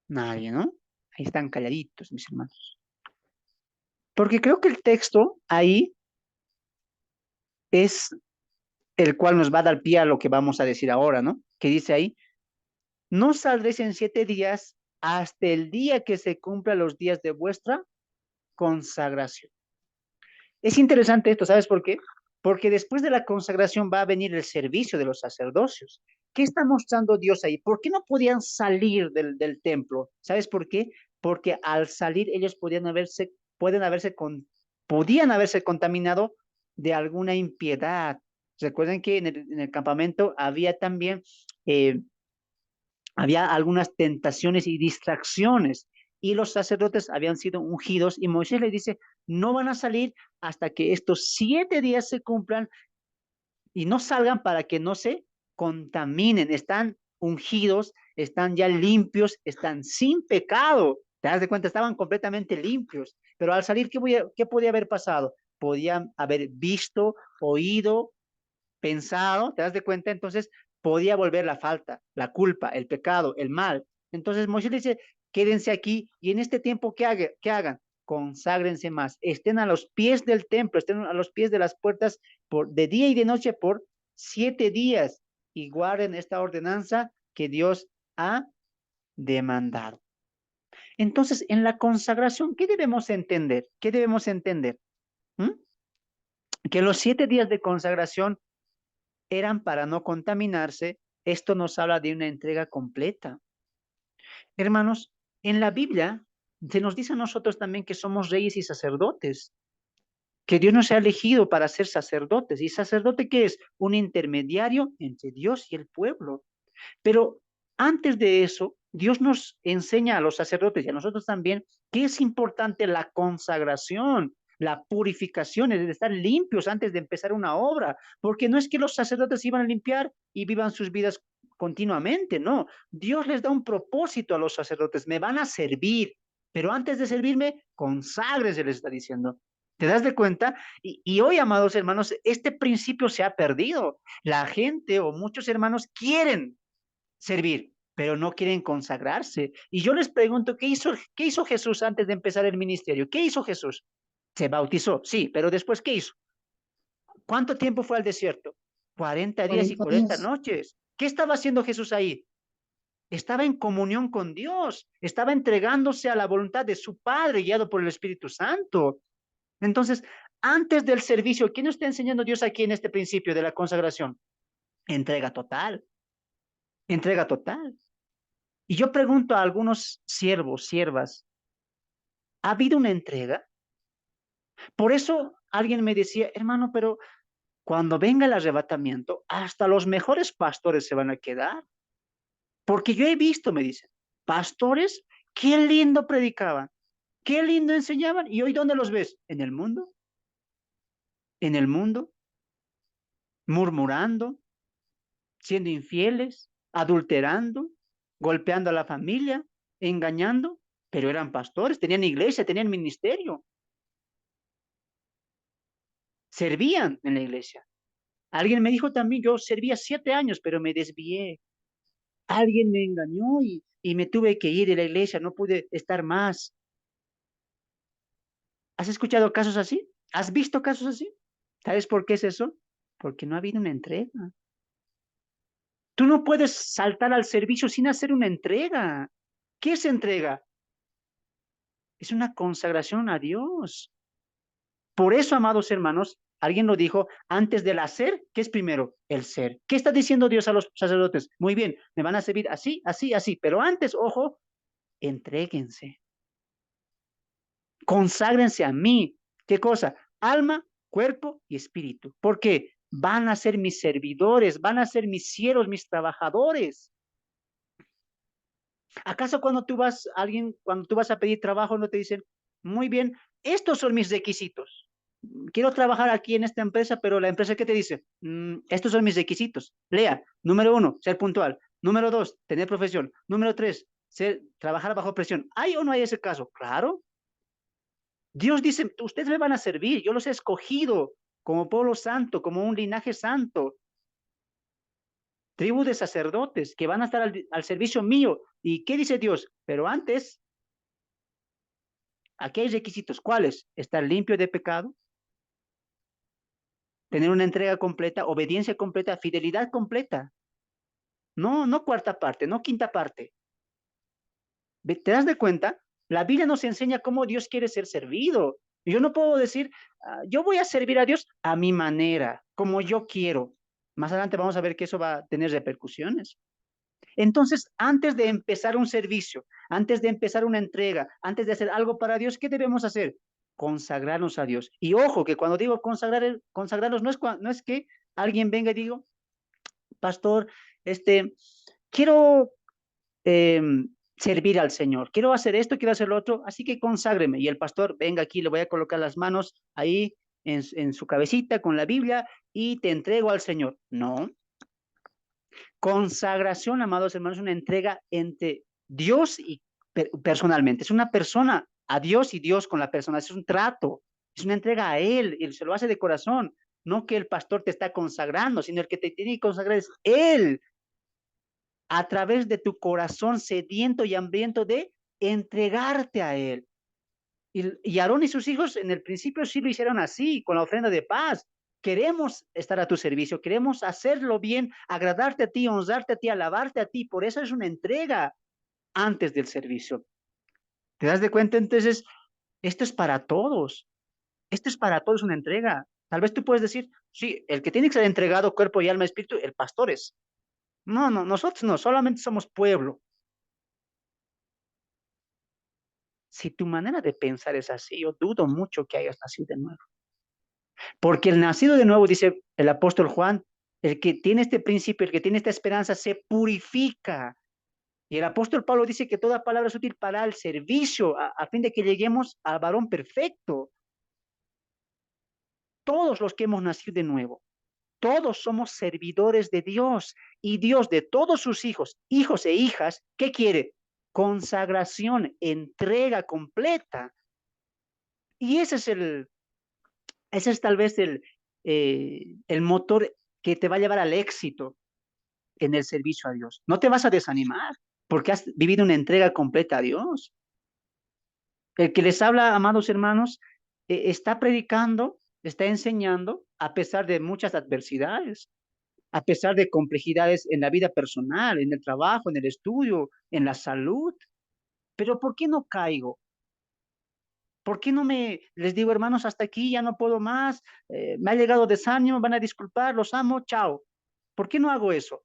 Nadie, ¿no? Ahí están calladitos, mis hermanos. Porque creo que el texto ahí es el cual nos va a dar pie a lo que vamos a decir ahora, ¿no? Que dice ahí, no saldréis en 7 días hasta el día que se cumplan los días de vuestra consagración. Es interesante esto, ¿sabes por qué? Porque después de la consagración va a venir el servicio de los sacerdocios. ¿Qué está mostrando Dios ahí? ¿Por qué no podían salir del templo? ¿Sabes por qué? Porque al salir ellos podían haberse contaminado de alguna impiedad. Recuerden que en el campamento eh, había algunas tentaciones y distracciones y los sacerdotes habían sido ungidos y Moisés le dice, no van a salir hasta que estos 7 días se cumplan y no salgan para que no se contaminen. Están ungidos, están ya limpios, están sin pecado. ¿Te das de cuenta? Estaban completamente limpios. Pero al salir, ¿qué podía haber pasado? Podían haber visto, oído, pensado, ¿te das de cuenta? Entonces podía volver la falta, la culpa, el pecado, el mal. Entonces Moisés dice, quédense aquí y en este tiempo, ¿qué hagan? Conságrense más, estén a los pies del templo, estén a los pies de las puertas de día y de noche por 7 días y guarden esta ordenanza que Dios ha demandado. Entonces, en la consagración, ¿qué debemos entender? ¿Qué debemos entender? ¿Mm? Que los 7 días de consagración eran para no contaminarse. Esto nos habla de una entrega completa. Hermanos, en la Biblia se nos dice a nosotros también que somos reyes y sacerdotes, que Dios nos ha elegido para ser sacerdotes. ¿Y sacerdote qué es? Un intermediario entre Dios y el pueblo. Pero antes de eso, Dios nos enseña a los sacerdotes y a nosotros también que es importante la consagración, la purificación, es de estar limpios antes de empezar una obra, porque no es que los sacerdotes iban a limpiar y vivan sus vidas continuamente, no. Dios les da un propósito a los sacerdotes, me van a servir, pero antes de servirme, conságrense, les está diciendo. ¿Te das de cuenta? Y hoy, amados hermanos, este principio se ha perdido. La gente o muchos hermanos quieren servir, pero no quieren consagrarse. Y yo les pregunto, ¿qué hizo Jesús antes de empezar el ministerio? ¿Qué hizo Jesús? Se bautizó, sí, pero después, ¿qué hizo? ¿Cuánto tiempo fue al desierto? 40 días y 40 40 días. noches. ¿Qué estaba haciendo Jesús ahí? Estaba en comunión con Dios, estaba entregándose a la voluntad de su Padre, guiado por el Espíritu Santo. Entonces, antes del servicio, ¿qué nos está enseñando Dios aquí en este principio de la consagración? Entrega total, entrega total. Y yo pregunto a algunos siervos, siervas, ¿ha habido una entrega? Por eso alguien me decía, hermano, pero cuando venga el arrebatamiento, hasta los mejores pastores se van a quedar. Porque yo he visto, me dicen, pastores, qué lindo predicaban, qué lindo enseñaban. ¿Y hoy dónde los ves? En el mundo, en el mundo, murmurando, siendo infieles, adulterando, golpeando a la familia, engañando. Pero eran pastores, tenían iglesia, tenían ministerio, servían en la iglesia. Alguien me dijo también, yo servía 7 años, pero me desvié. Alguien me engañó y me tuve que ir de la iglesia, no pude estar más. ¿Has escuchado casos así? ¿Has visto casos así? ¿Sabes por qué es eso? Porque no ha habido una entrega. Tú no puedes saltar al servicio sin hacer una entrega. ¿Qué es entrega? Es una consagración a Dios. Por eso, amados hermanos, alguien lo dijo, antes del hacer, ¿qué es primero? El ser. ¿Qué está diciendo Dios a los sacerdotes? Muy bien, me van a servir así, así, así, pero antes, ojo, entréguense, conságrense a mí. ¿Qué cosa? Alma, cuerpo y espíritu. ¿Por qué? Van a ser mis servidores, van a ser mis siervos, mis trabajadores. ¿Acaso cuando tú vas a pedir trabajo, no te dicen, muy bien, estos son mis requisitos? Quiero trabajar aquí en esta empresa, pero la empresa, ¿qué te dice? Estos son mis requisitos. Lea, número 1, ser puntual. Número 2, tener profesión. Número 3, trabajar bajo presión. ¿Hay o no hay ese caso? Claro. Dios dice, ustedes me van a servir, yo los he escogido como pueblo santo, como un linaje santo, tribu de sacerdotes que van a estar al servicio mío. ¿Y qué dice Dios? Pero antes, aquí hay requisitos. ¿Cuáles? Estar limpio de pecado, tener una entrega completa, obediencia completa, fidelidad completa. No, no cuarta parte, no quinta parte. ¿Te das de cuenta? La Biblia nos enseña cómo Dios quiere ser servido. Y yo no puedo decir, yo voy a servir a Dios a mi manera, como yo quiero. Más adelante vamos a ver que eso va a tener repercusiones. Entonces, antes de empezar un servicio, antes de empezar una entrega, antes de hacer algo para Dios, ¿qué debemos hacer? Consagrarnos a Dios. Y ojo, que cuando digo consagrarnos, no es que alguien venga y diga, pastor, quiero eh, servir al Señor, quiero hacer esto, quiero hacer lo otro, así que conságreme. Y el pastor, venga aquí, le voy a colocar las manos ahí en su cabecita con la Biblia y te entrego al Señor. No, consagración, amados hermanos, es una entrega entre Dios y personalmente. Es una persona a Dios y Dios con la persona. Es un trato, es una entrega a Él y se lo hace de corazón. No que el pastor te está consagrando, sino el que te tiene que consagrar es Él a través de tu corazón sediento y hambriento de entregarte a Él. Y Aarón y sus hijos en el principio sí lo hicieron así, con la ofrenda de paz. Queremos estar a tu servicio, queremos hacerlo bien, agradarte a ti, honrarte a ti, alabarte a ti. Por eso es una entrega antes del servicio. ¿Te das de cuenta? Entonces, esto es para todos. Esto es para todos una entrega. Tal vez tú puedes decir, sí, el que tiene que ser entregado cuerpo y alma y espíritu, el pastor es. No, no, nosotros no, solamente somos pueblo. Si tu manera de pensar es así, yo dudo mucho que hayas nacido de nuevo. Porque el nacido de nuevo, dice el apóstol Juan, el que tiene este principio, el que tiene esta esperanza, se purifica. Y el apóstol Pablo dice que toda palabra es útil para el servicio, a fin de que lleguemos al varón perfecto. Todos los que hemos nacido de nuevo, todos somos servidores de Dios. Y Dios de todos sus hijos, hijos e hijas, ¿qué quiere? Consagración, entrega completa. Y ese es tal vez el motor que te va a llevar al éxito en el servicio a Dios. No te vas a desanimar porque has vivido una entrega completa a Dios. El que les habla, amados hermanos, está predicando, está enseñando a pesar de muchas adversidades, a pesar de complejidades en la vida personal, en el trabajo, en el estudio, en la salud. Pero ¿por qué no caigo? ¿Por qué no les digo, hermanos, hasta aquí, ya no puedo más, me ha llegado desánimo, van a disculpar, los amo, chao? ¿Por qué no hago eso?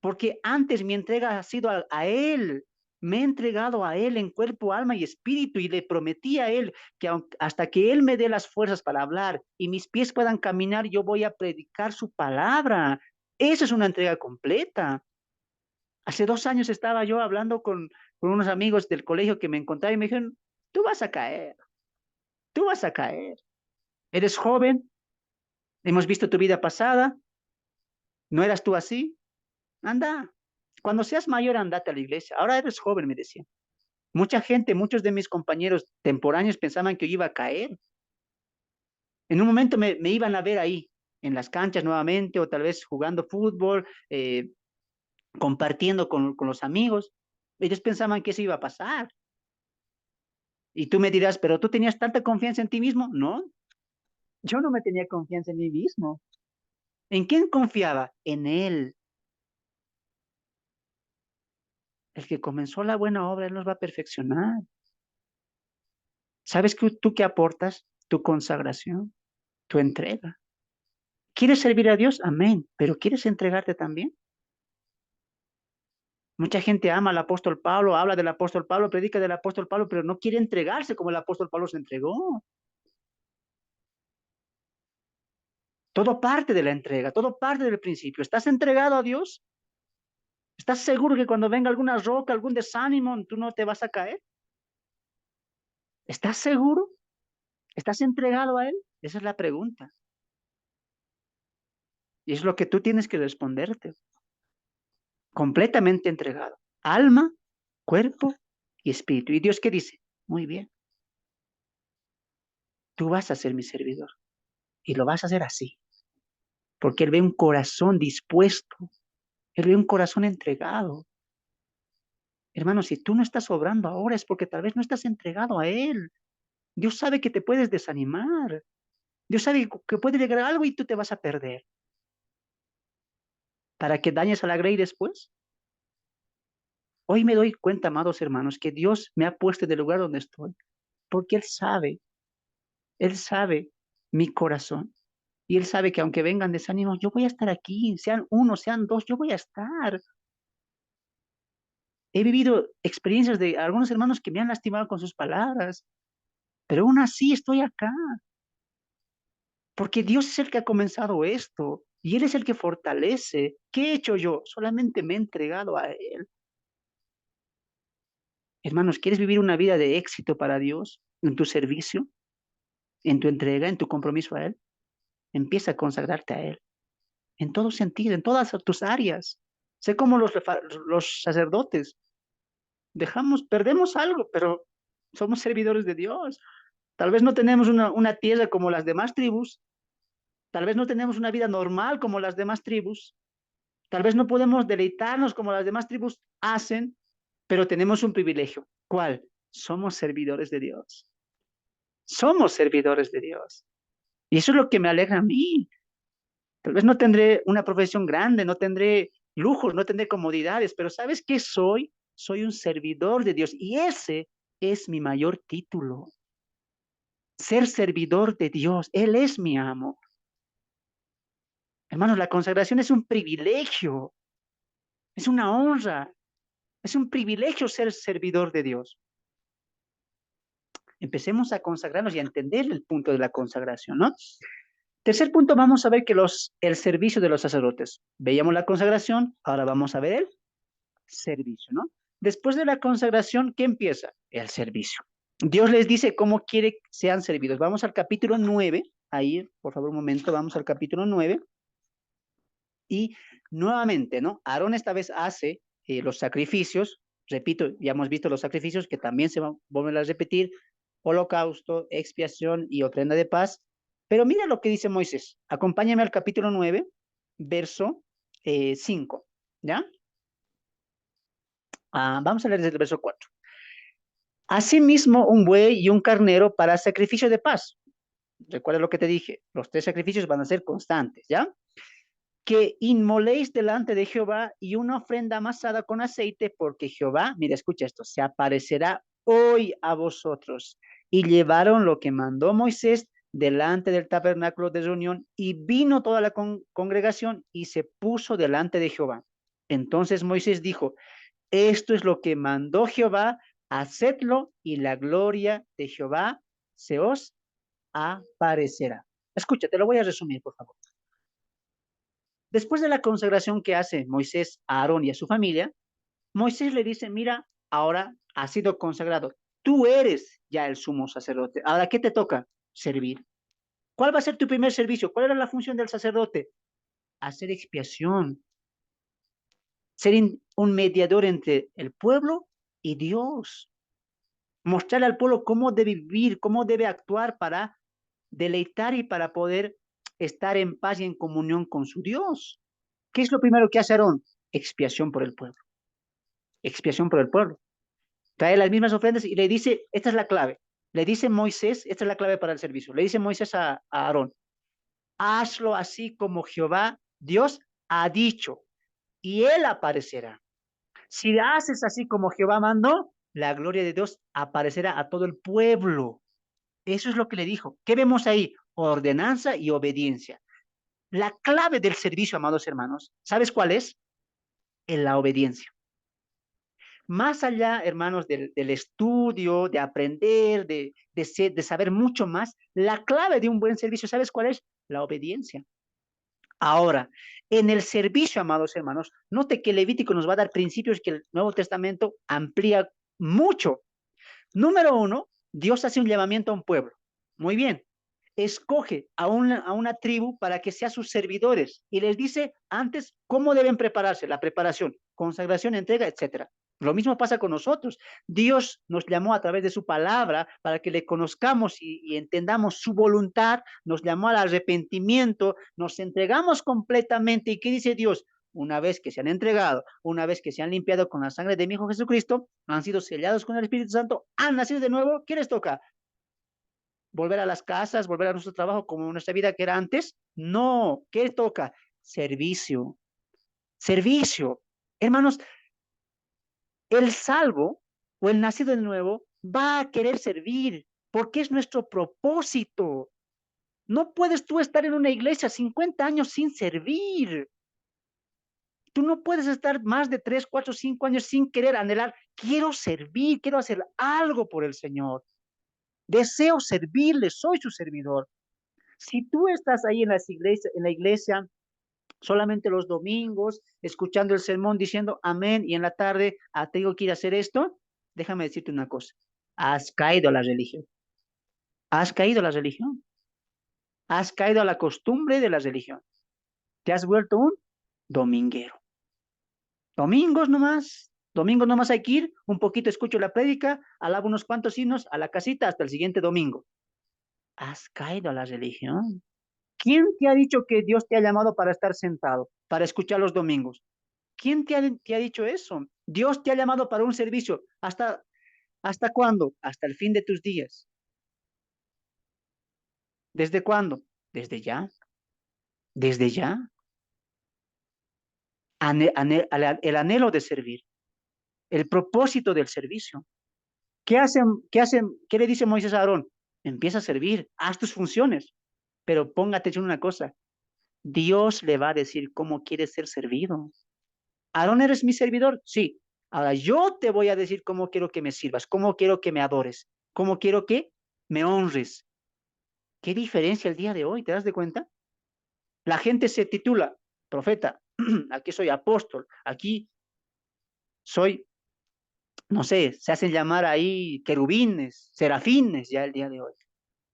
Porque antes mi entrega ha sido a Él. Me he entregado a Él en cuerpo, alma y espíritu y le prometí a Él que hasta que Él me dé las fuerzas para hablar y mis pies puedan caminar, yo voy a predicar su palabra. Esa es una entrega completa. Hace 2 años estaba yo hablando con unos amigos del colegio que me encontraron y me dijeron, tú vas a caer, tú vas a caer. Eres joven, hemos visto tu vida pasada, ¿no eras tú así? Anda, cuando seas mayor, andate a la iglesia. Ahora eres joven, me decían. Mucha gente, muchos de mis compañeros temporáneos pensaban que yo iba a caer. En un momento me iban a ver ahí, en las canchas nuevamente, o tal vez jugando fútbol, compartiendo con los amigos. Ellos pensaban que eso iba a pasar. Y tú me dirás, pero tú tenías tanta confianza en ti mismo. No, yo no me tenía confianza en mí mismo. ¿En quién confiaba? En Él. El que comenzó la buena obra, Él nos va a perfeccionar. ¿Sabes que tú qué aportas? Tu consagración, tu entrega. ¿Quieres servir a Dios? Amén. Pero ¿quieres entregarte también? Mucha gente ama al apóstol Pablo, habla del apóstol Pablo, predica del apóstol Pablo, pero no quiere entregarse como el apóstol Pablo se entregó. Todo parte de la entrega, todo parte del principio. ¿Estás entregado a Dios? ¿Estás seguro que cuando venga alguna roca, algún desánimo, tú no te vas a caer? ¿Estás seguro? ¿Estás entregado a Él? Esa es la pregunta. Y es lo que tú tienes que responderte. Completamente entregado. Alma, cuerpo y espíritu. ¿Y Dios qué dice? Muy bien, tú vas a ser mi servidor. Y lo vas a hacer así. Porque Él ve un corazón dispuesto. Él ve un corazón entregado. Hermano, si tú no estás obrando ahora es porque tal vez no estás entregado a Él. Dios sabe que te puedes desanimar. Dios sabe que puede llegar algo y tú te vas a perder. ¿Para que dañes a la grey después? Hoy me doy cuenta, amados hermanos, que Dios me ha puesto en el lugar donde estoy. Porque Él sabe mi corazón. Y Él sabe que aunque vengan desánimos, yo voy a estar aquí. Sean uno, sean dos, yo voy a estar. He vivido experiencias de algunos hermanos que me han lastimado con sus palabras, pero aún así estoy acá, porque Dios es el que ha comenzado esto y Él es el que fortalece. ¿Qué he hecho yo? Solamente me he entregado a Él. Hermanos, ¿quieres vivir una vida de éxito para Dios en tu servicio, en tu entrega, en tu compromiso a Él? Empieza a consagrarte a Él, en todo sentido, en todas tus áreas. Sé como los sacerdotes, perdemos algo, pero somos servidores de Dios. Tal vez no tenemos una tierra como las demás tribus, tal vez no tenemos una vida normal como las demás tribus, tal vez no podemos deleitarnos como las demás tribus hacen, pero tenemos un privilegio. ¿Cuál? Somos servidores de Dios. Somos servidores de Dios. Y eso es lo que me alegra a mí. Tal vez no tendré una profesión grande, no tendré lujos, no tendré comodidades, pero ¿sabes qué soy? Soy un servidor de Dios y ese es mi mayor título. Ser servidor de Dios. Él es mi amo. Hermanos, la consagración es un privilegio, es una honra, es un privilegio ser servidor de Dios. Empecemos a consagrarnos y a entender el punto de la consagración, ¿no? Tercer punto, vamos a ver que el servicio de los sacerdotes. Veíamos la consagración, ahora vamos a ver el servicio, ¿no? Después de la consagración, ¿qué empieza? El servicio. Dios les dice cómo quiere que sean servidos. Vamos al capítulo 9, ahí, por favor, un momento, vamos al capítulo 9. Y nuevamente, ¿no? Aarón esta vez hace los sacrificios, repito, ya hemos visto los sacrificios que también se van a volver a repetir, holocausto, expiación y ofrenda de paz. Pero mira lo que dice Moisés. Acompáñame al capítulo 9, verso 5, ¿ya? Vamos a leer desde el verso 4. Asimismo, un buey y un carnero para sacrificio de paz. Recuerda lo que te dije, los tres sacrificios van a ser constantes, ¿ya? Que inmoléis delante de Jehová y una ofrenda amasada con aceite, porque Jehová, mira, escucha esto, se aparecerá hoy a vosotros. Y llevaron lo que mandó Moisés delante del tabernáculo de reunión, y vino toda la congregación y se puso delante de Jehová. Entonces Moisés dijo, esto es lo que mandó Jehová, hacedlo y la gloria de Jehová se os aparecerá. Escucha, te lo voy a resumir, por favor. Después de la consagración que hace Moisés a Aarón y a su familia, Moisés le dice, mira, ahora has sido consagrado. Tú eres ya el sumo sacerdote. Ahora, ¿qué te toca? Servir. ¿Cuál va a ser tu primer servicio? ¿Cuál era la función del sacerdote? Hacer expiación, ser un mediador entre el pueblo y Dios. Mostrarle al pueblo cómo debe vivir, cómo debe actuar para deleitar y para poder estar en paz y en comunión con su Dios. ¿Qué es lo primero que hace Aarón? Expiación por el pueblo. Expiación por el pueblo. Trae las mismas ofrendas y le dice, esta es la clave. Le dice Moisés, esta es la clave para el servicio. Le dice Moisés a Aarón, hazlo así como Jehová, Dios, ha dicho, y él aparecerá. Si haces así como Jehová mandó, la gloria de Dios aparecerá a todo el pueblo. Eso es lo que le dijo. ¿Qué vemos ahí? Ordenanza y obediencia. La clave del servicio, amados hermanos, ¿sabes cuál es? En la obediencia. Más allá, hermanos, del estudio, de aprender, de saber mucho más, la clave de un buen servicio, ¿sabes cuál es? La obediencia. Ahora, en el servicio, amados hermanos, note que Levítico nos va a dar principios que el Nuevo Testamento amplía mucho. Número uno, Dios hace un llamamiento a un pueblo. Muy bien. Escoge a una tribu para que sea sus servidores y les dice antes cómo deben prepararse, la preparación, consagración, entrega, etcétera. Lo mismo pasa con nosotros. Dios nos llamó a través de su palabra para que le conozcamos y entendamos su voluntad, nos llamó al arrepentimiento, nos entregamos completamente. ¿Y qué dice Dios? Una vez que se han entregado, una vez que se han limpiado con la sangre de mi Hijo Jesucristo, han sido sellados con el Espíritu Santo, han nacido de nuevo, ¿qué les toca? ¿Volver a las casas, volver a nuestro trabajo como nuestra vida que era antes? No, ¿qué toca? Servicio, servicio. Hermanos, el salvo o el nacido de nuevo va a querer servir porque es nuestro propósito. No puedes tú estar en una iglesia 50 años sin servir. Tú no puedes estar más de 3, 4, 5 años sin querer anhelar. Quiero servir, quiero hacer algo por el Señor. Deseo servirle, soy su servidor. Si tú estás ahí en la iglesia solamente los domingos, escuchando el sermón, diciendo amén, y en la tarde tengo que ir a hacer esto, déjame decirte una cosa. Has caído a la religión. Has caído a la religión. Has caído a la costumbre de la religión. Te has vuelto un dominguero. Domingos nomás hay que ir, un poquito escucho la prédica, alabo unos cuantos himnos a la casita hasta el siguiente domingo. Has caído a la religión. ¿Quién te ha dicho que Dios te ha llamado para estar sentado, para escuchar los domingos? ¿Quién te ha dicho eso? Dios te ha llamado para un servicio. ¿Hasta cuándo? Hasta el fin de tus días. ¿Desde cuándo? Desde ya. Desde ya. El anhelo de servir. El propósito del servicio. ¿Qué le dice Moisés a Aarón? Empieza a servir, haz tus funciones, pero póngate en una cosa. Dios le va a decir cómo quiere ser servido. Aarón, ¿eres mi servidor? Sí. Ahora yo te voy a decir cómo quiero que me sirvas, cómo quiero que me adores, cómo quiero que me honres. ¿Qué diferencia el día de hoy? ¿Te das de cuenta? La gente se titula profeta, aquí soy apóstol, aquí soy, no sé, se hacen llamar ahí querubines, serafines ya el día de hoy.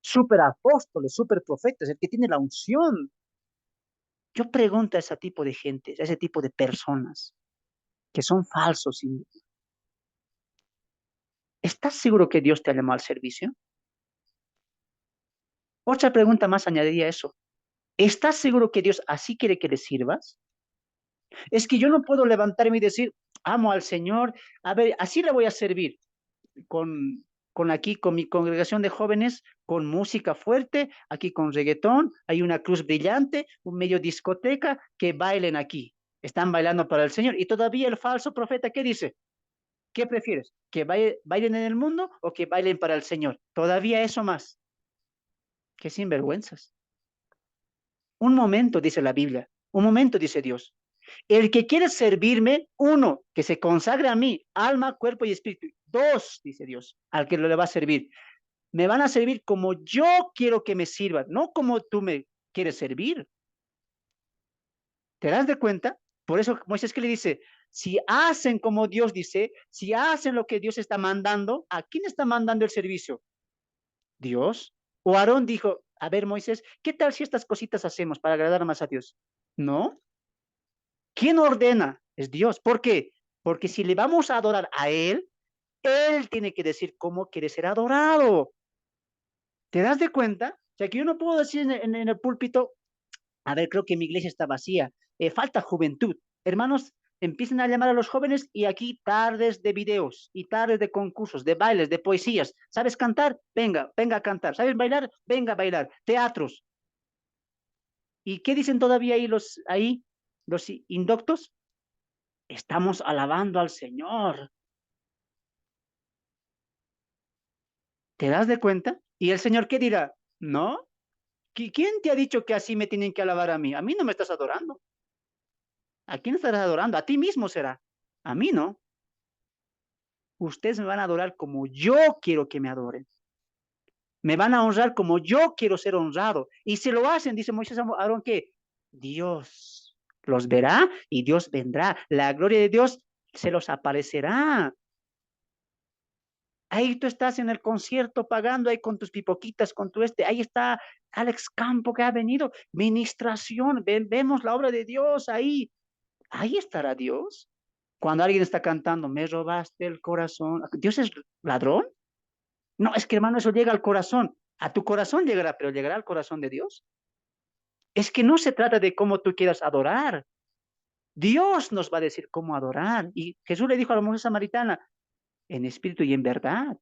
Super apóstoles, super profetas, el que tiene la unción. Yo pregunto a ese tipo de gente, a ese tipo de personas que son falsos. ¿Estás seguro que Dios te ha llamado al servicio? Otra pregunta más añadiría a eso. ¿Estás seguro que Dios así quiere que le sirvas? Es que yo no puedo levantarme y decir, amo al Señor, a ver, así le voy a servir. con, con mi congregación de jóvenes, con música fuerte, aquí con reggaetón, hay una cruz brillante, un medio discoteca, que bailen aquí. Están bailando para el Señor. Y todavía el falso profeta, ¿qué dice? ¿Qué prefieres? ¿Que bailen en el mundo o que bailen para el Señor? Todavía eso más. Qué sinvergüenzas. Un momento, dice la Biblia. Un momento, dice Dios. El que quiere servirme, uno, que se consagre a mí, alma, cuerpo y espíritu. Dos, dice Dios, al que le va a servir. Me van a servir como yo quiero que me sirvan, no como tú me quieres servir. ¿Te das de cuenta? Por eso Moisés que le dice, si hacen como Dios dice, si hacen lo que Dios está mandando, ¿a quién está mandando el servicio? Dios. O Aarón dijo, a ver Moisés, ¿qué tal si estas cositas hacemos para agradar más a Dios? No. ¿Quién ordena? Es Dios. ¿Por qué? Porque si le vamos a adorar a Él tiene que decir cómo quiere ser adorado. ¿Te das de cuenta? O sea, que yo no puedo decir en el púlpito, a ver, creo que mi iglesia está vacía, falta juventud. Hermanos, empiecen a llamar a los jóvenes y aquí tardes de videos y tardes de concursos, de bailes, de poesías. ¿Sabes cantar? Venga, venga a cantar. ¿Sabes bailar? Venga a bailar. Teatros. ¿Y qué dicen todavía los indoctos? Estamos alabando al Señor. ¿Te das de cuenta? ¿Y el Señor qué dirá? No. ¿Quién te ha dicho que así me tienen que alabar a mí? A mí no me estás adorando. ¿A quién estarás adorando? A ti mismo será. A mí no. Ustedes me van a adorar como yo quiero que me adoren. Me van a honrar como yo quiero ser honrado. Y si lo hacen, dice Moisés a Aarón, que Dios los verá y Dios vendrá. La gloria de Dios se los aparecerá. Ahí tú estás en el concierto pagando ahí con tus pipoquitas, con tu este. Ahí está Alex Campo que ha venido. Ministración. Vemos la obra de Dios ahí. Ahí estará Dios. Cuando alguien está cantando, me robaste el corazón. ¿Dios es ladrón? No, es que hermano, eso llega al corazón. A tu corazón llegará, pero llegará al corazón de Dios. Es que no se trata de cómo tú quieras adorar. Dios nos va a decir cómo adorar. Y Jesús le dijo a la mujer samaritana, en espíritu y en verdad.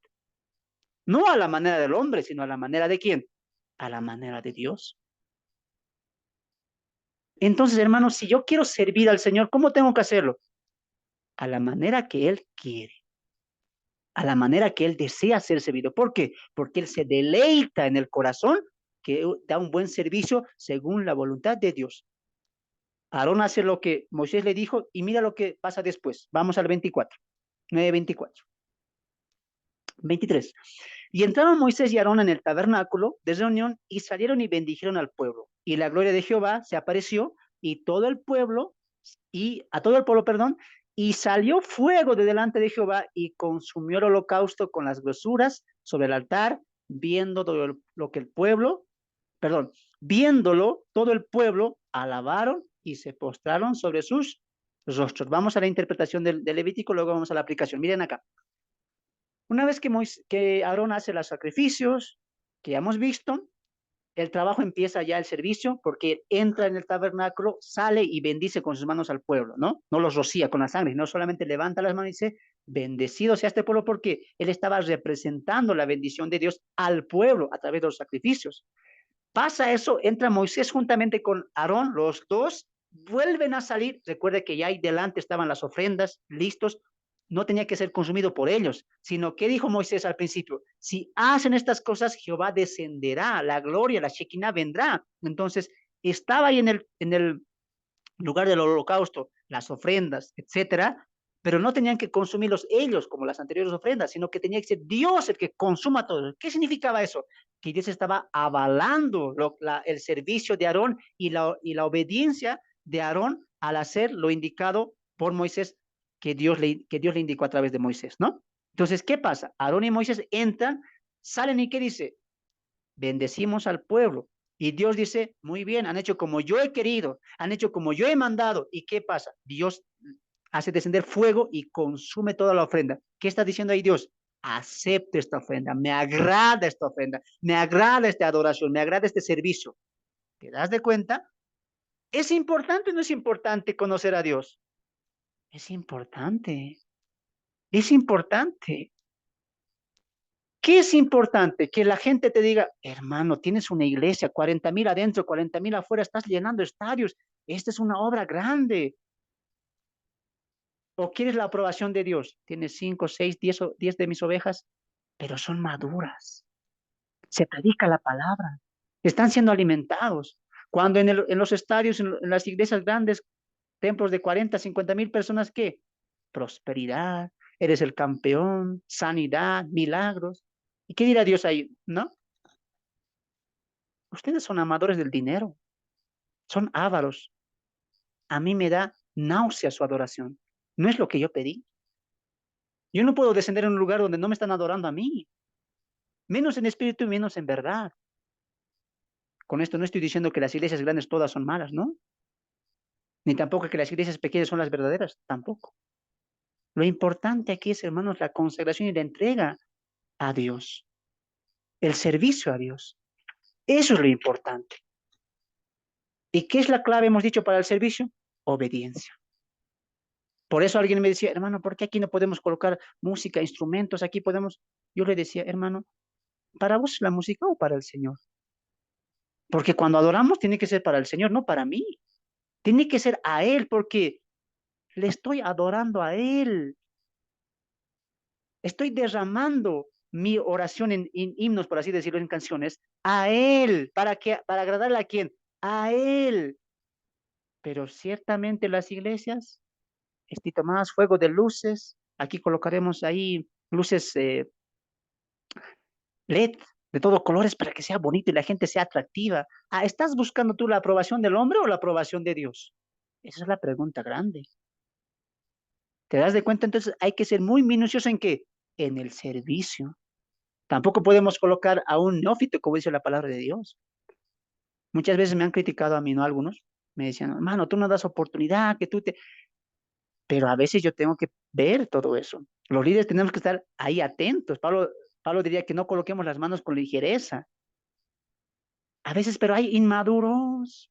No a la manera del hombre, sino a la manera de quién? A la manera de Dios. Entonces, hermanos, si yo quiero servir al Señor, ¿cómo tengo que hacerlo? A la manera que Él quiere, a la manera que Él desea ser servido. ¿Por qué? Porque Él se deleita en el corazón que da un buen servicio según la voluntad de Dios. Aarón hace lo que Moisés le dijo y mira lo que pasa después. Vamos al 24, 9:24. 23. Y entraron Moisés y Aarón en el tabernáculo de reunión y salieron y bendijeron al pueblo. Y la gloria de Jehová se apareció y todo el pueblo, y a todo el pueblo, perdón, y salió fuego de delante de Jehová y consumió el holocausto con las grosuras sobre el altar, viendo todo lo que el pueblo, perdón, viéndolo todo el pueblo, alabaron y se postraron sobre sus rostros. Vamos a la interpretación del Levítico, luego vamos a la aplicación. Miren acá. Una vez que Aarón hace los sacrificios que ya hemos visto, el trabajo empieza ya el servicio porque entra en el tabernáculo, sale y bendice con sus manos al pueblo, ¿no? No los rocía con la sangre, no solamente levanta las manos y dice, bendecido sea este pueblo porque él estaba representando la bendición de Dios al pueblo a través de los sacrificios. Pasa eso, entra Moisés juntamente con Aarón, los dos vuelven a salir. Recuerde que ya ahí delante estaban las ofrendas listos, no tenía que ser consumido por ellos, sino que dijo Moisés al principio, si hacen estas cosas, Jehová descenderá, la gloria, la Shekinah vendrá. Entonces, estaba ahí en el lugar del holocausto, las ofrendas, etcétera, pero no tenían que consumirlos ellos como las anteriores ofrendas, sino que tenía que ser Dios el que consuma todo. ¿Qué significaba eso? Que Dios estaba avalando el servicio de Aarón y la obediencia de Aarón al hacer lo indicado por Moisés, que Dios le indicó a través de Moisés, ¿no? Entonces, ¿qué pasa? Aarón y Moisés entran, salen y ¿qué dice? Bendecimos al pueblo. Y Dios dice, muy bien, han hecho como yo he querido, han hecho como yo he mandado. ¿Y qué pasa? Dios hace descender fuego y consume toda la ofrenda. ¿Qué está diciendo ahí Dios? Acepto esta ofrenda, me agrada esta ofrenda, me agrada esta adoración, me agrada este servicio. ¿Te das de cuenta? ¿Es importante o no es importante conocer a Dios? Es importante, es importante. ¿Qué es importante? Que la gente te diga, hermano, tienes una iglesia, 40,000 adentro, 40,000 afuera, estás llenando estadios. Esta es una obra grande. ¿O quieres la aprobación de Dios? Tienes 5, 6, 10 de mis ovejas, pero son maduras. Se predica la palabra. Están siendo alimentados. Cuando en los estadios, en las iglesias grandes, templos de 40, 50,000 personas, ¿qué? Prosperidad, eres el campeón, sanidad, milagros. ¿Y qué dirá Dios ahí? ¿No? Ustedes son amadores del dinero, son ávaros. A mí me da náusea su adoración. No es lo que yo pedí. Yo no puedo descender en un lugar donde no me están adorando a mí, menos en espíritu y menos en verdad. Con esto no estoy diciendo que las iglesias grandes todas son malas, ¿no? Ni tampoco que las iglesias pequeñas son las verdaderas, tampoco. Lo importante aquí es, hermanos, la consagración y la entrega a Dios, el servicio a Dios. Eso es lo importante. ¿Y qué es la clave, hemos dicho, para el servicio? Obediencia. Por eso alguien me decía, hermano, ¿por qué aquí no podemos colocar música, instrumentos? Aquí podemos. Yo le decía, hermano, ¿para vos la música o para el Señor? Porque cuando adoramos tiene que ser para el Señor, no para mí. Tiene que ser a Él, porque le estoy adorando a Él. Estoy derramando mi oración en himnos, por así decirlo, en canciones, a Él. ¿Para qué? ¿Para agradarle a quién? A Él. Pero ciertamente las iglesias, estito más, fuego de luces. Aquí colocaremos ahí luces LED de todos colores para que sea bonito y la gente sea atractiva. Ah, ¿estás buscando tú la aprobación del hombre o la aprobación de Dios? Esa es la pregunta grande. ¿Te das de cuenta? Entonces hay que ser muy minucioso en qué, en el servicio. Tampoco podemos colocar a un neófito, como dice la palabra de Dios. Muchas veces me han criticado a mí, ¿no? Algunos me decían, hermano, tú no das oportunidad, que tú te... Pero a veces yo tengo que ver todo eso. Los líderes tenemos que estar ahí atentos. Pablo diría que no coloquemos las manos con ligereza. A veces, pero hay inmaduros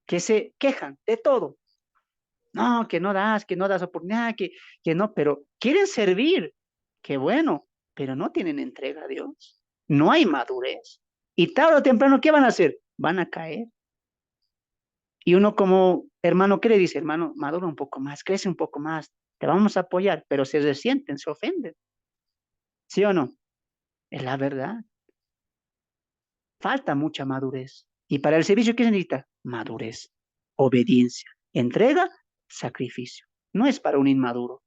que se quejan de todo. No, que no das oportunidad, que no, pero quieren servir. Qué bueno, pero no tienen entrega a Dios. No hay madurez. Y tarde o temprano, ¿qué van a hacer? Van a caer. Y uno como hermano, ¿qué le dice? Hermano, madura un poco más, crece un poco más, te vamos a apoyar, pero se resienten, se ofenden. ¿Sí o no? Es la verdad. Falta mucha madurez. Y para el servicio, ¿qué se necesita? Madurez, obediencia, entrega, sacrificio. No es para un inmaduro.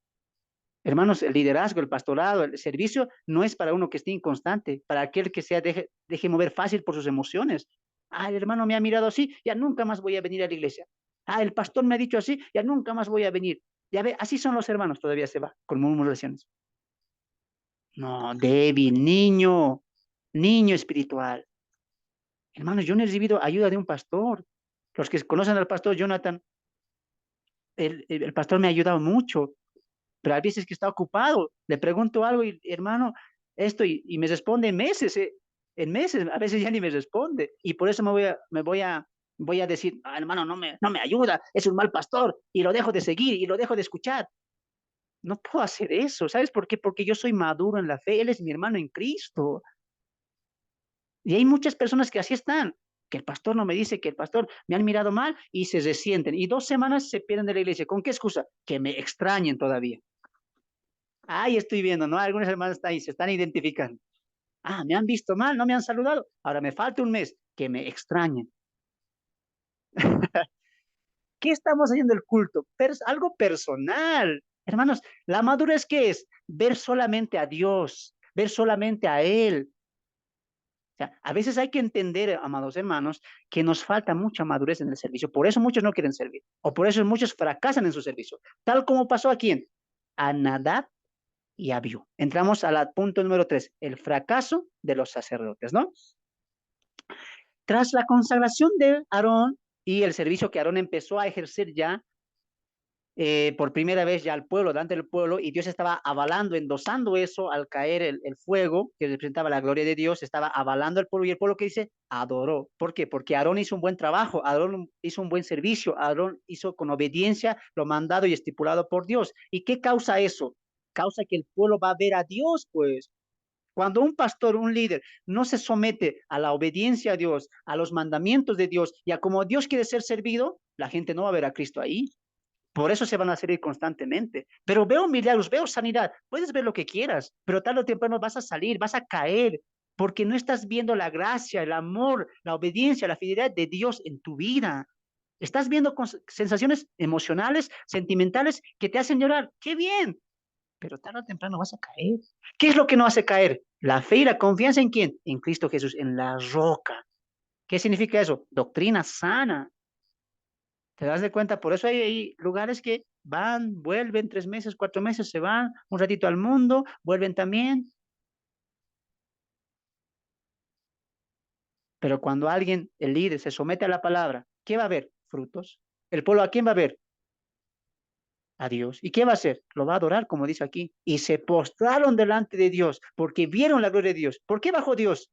Hermanos, el liderazgo, el pastorado, el servicio no es para uno que esté inconstante, para aquel que sea deje mover fácil por sus emociones. Ah, el hermano me ha mirado así, ya nunca más voy a venir a la iglesia. Ah, el pastor me ha dicho así, ya nunca más voy a venir. Ya ve, así son los hermanos, todavía se va, con murmuraciones. No, débil, niño espiritual. Hermanos, yo no he recibido ayuda de un pastor. Los que conocen al pastor Jonathan, el pastor me ha ayudado mucho, pero a veces que está ocupado, le pregunto algo y hermano, esto, y me responde en meses, a veces ya ni me responde, y por eso voy a decir, ah, hermano, no me ayuda, es un mal pastor, y lo dejo de seguir, y lo dejo de escuchar. No puedo hacer eso, ¿sabes por qué? Porque yo soy maduro en la fe, él es mi hermano en Cristo, y hay muchas personas que así están, que el pastor no me dice, que el pastor me han mirado mal, y se resienten, y 2 semanas se pierden de la iglesia. ¿Con qué excusa? Que me extrañen todavía. Ahí estoy viendo, ¿no? Algunas hermanas están ahí, se están identificando. Ah, me han visto mal, no me han saludado. Ahora me falta un mes, que me extrañen. ¿Qué estamos haciendo el culto? Algo personal. Hermanos, la madurez, ¿qué es? Ver solamente a Dios, ver solamente a Él. O sea, a veces hay que entender, amados hermanos, que nos falta mucha madurez en el servicio. Por eso muchos no quieren servir. O por eso muchos fracasan en su servicio. Tal como pasó a quién? A Nadab y Abiú. Entramos al punto número 3, el fracaso de los sacerdotes, ¿no? Tras la consagración de Aarón y el servicio que Aarón empezó a ejercer ya por primera vez ya al pueblo, delante del pueblo, y Dios estaba avalando, endosando eso al caer el fuego que representaba la gloria de Dios, estaba avalando al pueblo y el pueblo que dice, adoró. ¿Por qué? Porque Aarón hizo un buen trabajo, Aarón hizo un buen servicio, Aarón hizo con obediencia lo mandado y estipulado por Dios. ¿Y qué causa eso? Causa que el pueblo va a ver a Dios, pues. Cuando un pastor, un líder, no se somete a la obediencia a Dios, a los mandamientos de Dios y a como Dios quiere ser servido, la gente no va a ver a Cristo ahí. Por eso se van a servir constantemente. Pero veo milagros, veo sanidad. Puedes ver lo que quieras, pero tarde o temprano vas a salir, vas a caer, porque no estás viendo la gracia, el amor, la obediencia, la fidelidad de Dios en tu vida. Estás viendo sensaciones emocionales, sentimentales que te hacen llorar. ¡Qué bien! Pero tarde o temprano vas a caer. ¿Qué es lo que no hace caer? La fe y la confianza en quién? En Cristo Jesús, en la roca. ¿Qué significa eso? Doctrina sana. ¿Te das de cuenta? Por eso hay lugares que van, vuelven 3 meses, 4 meses, se van un ratito al mundo, vuelven también. Pero cuando alguien, el líder, se somete a la palabra, ¿qué va a haber? Frutos. ¿El pueblo a quién va a ver? A Dios. ¿Y qué va a hacer? Lo va a adorar, como dice aquí. Y se postraron delante de Dios porque vieron la gloria de Dios. ¿Por qué bajó Dios?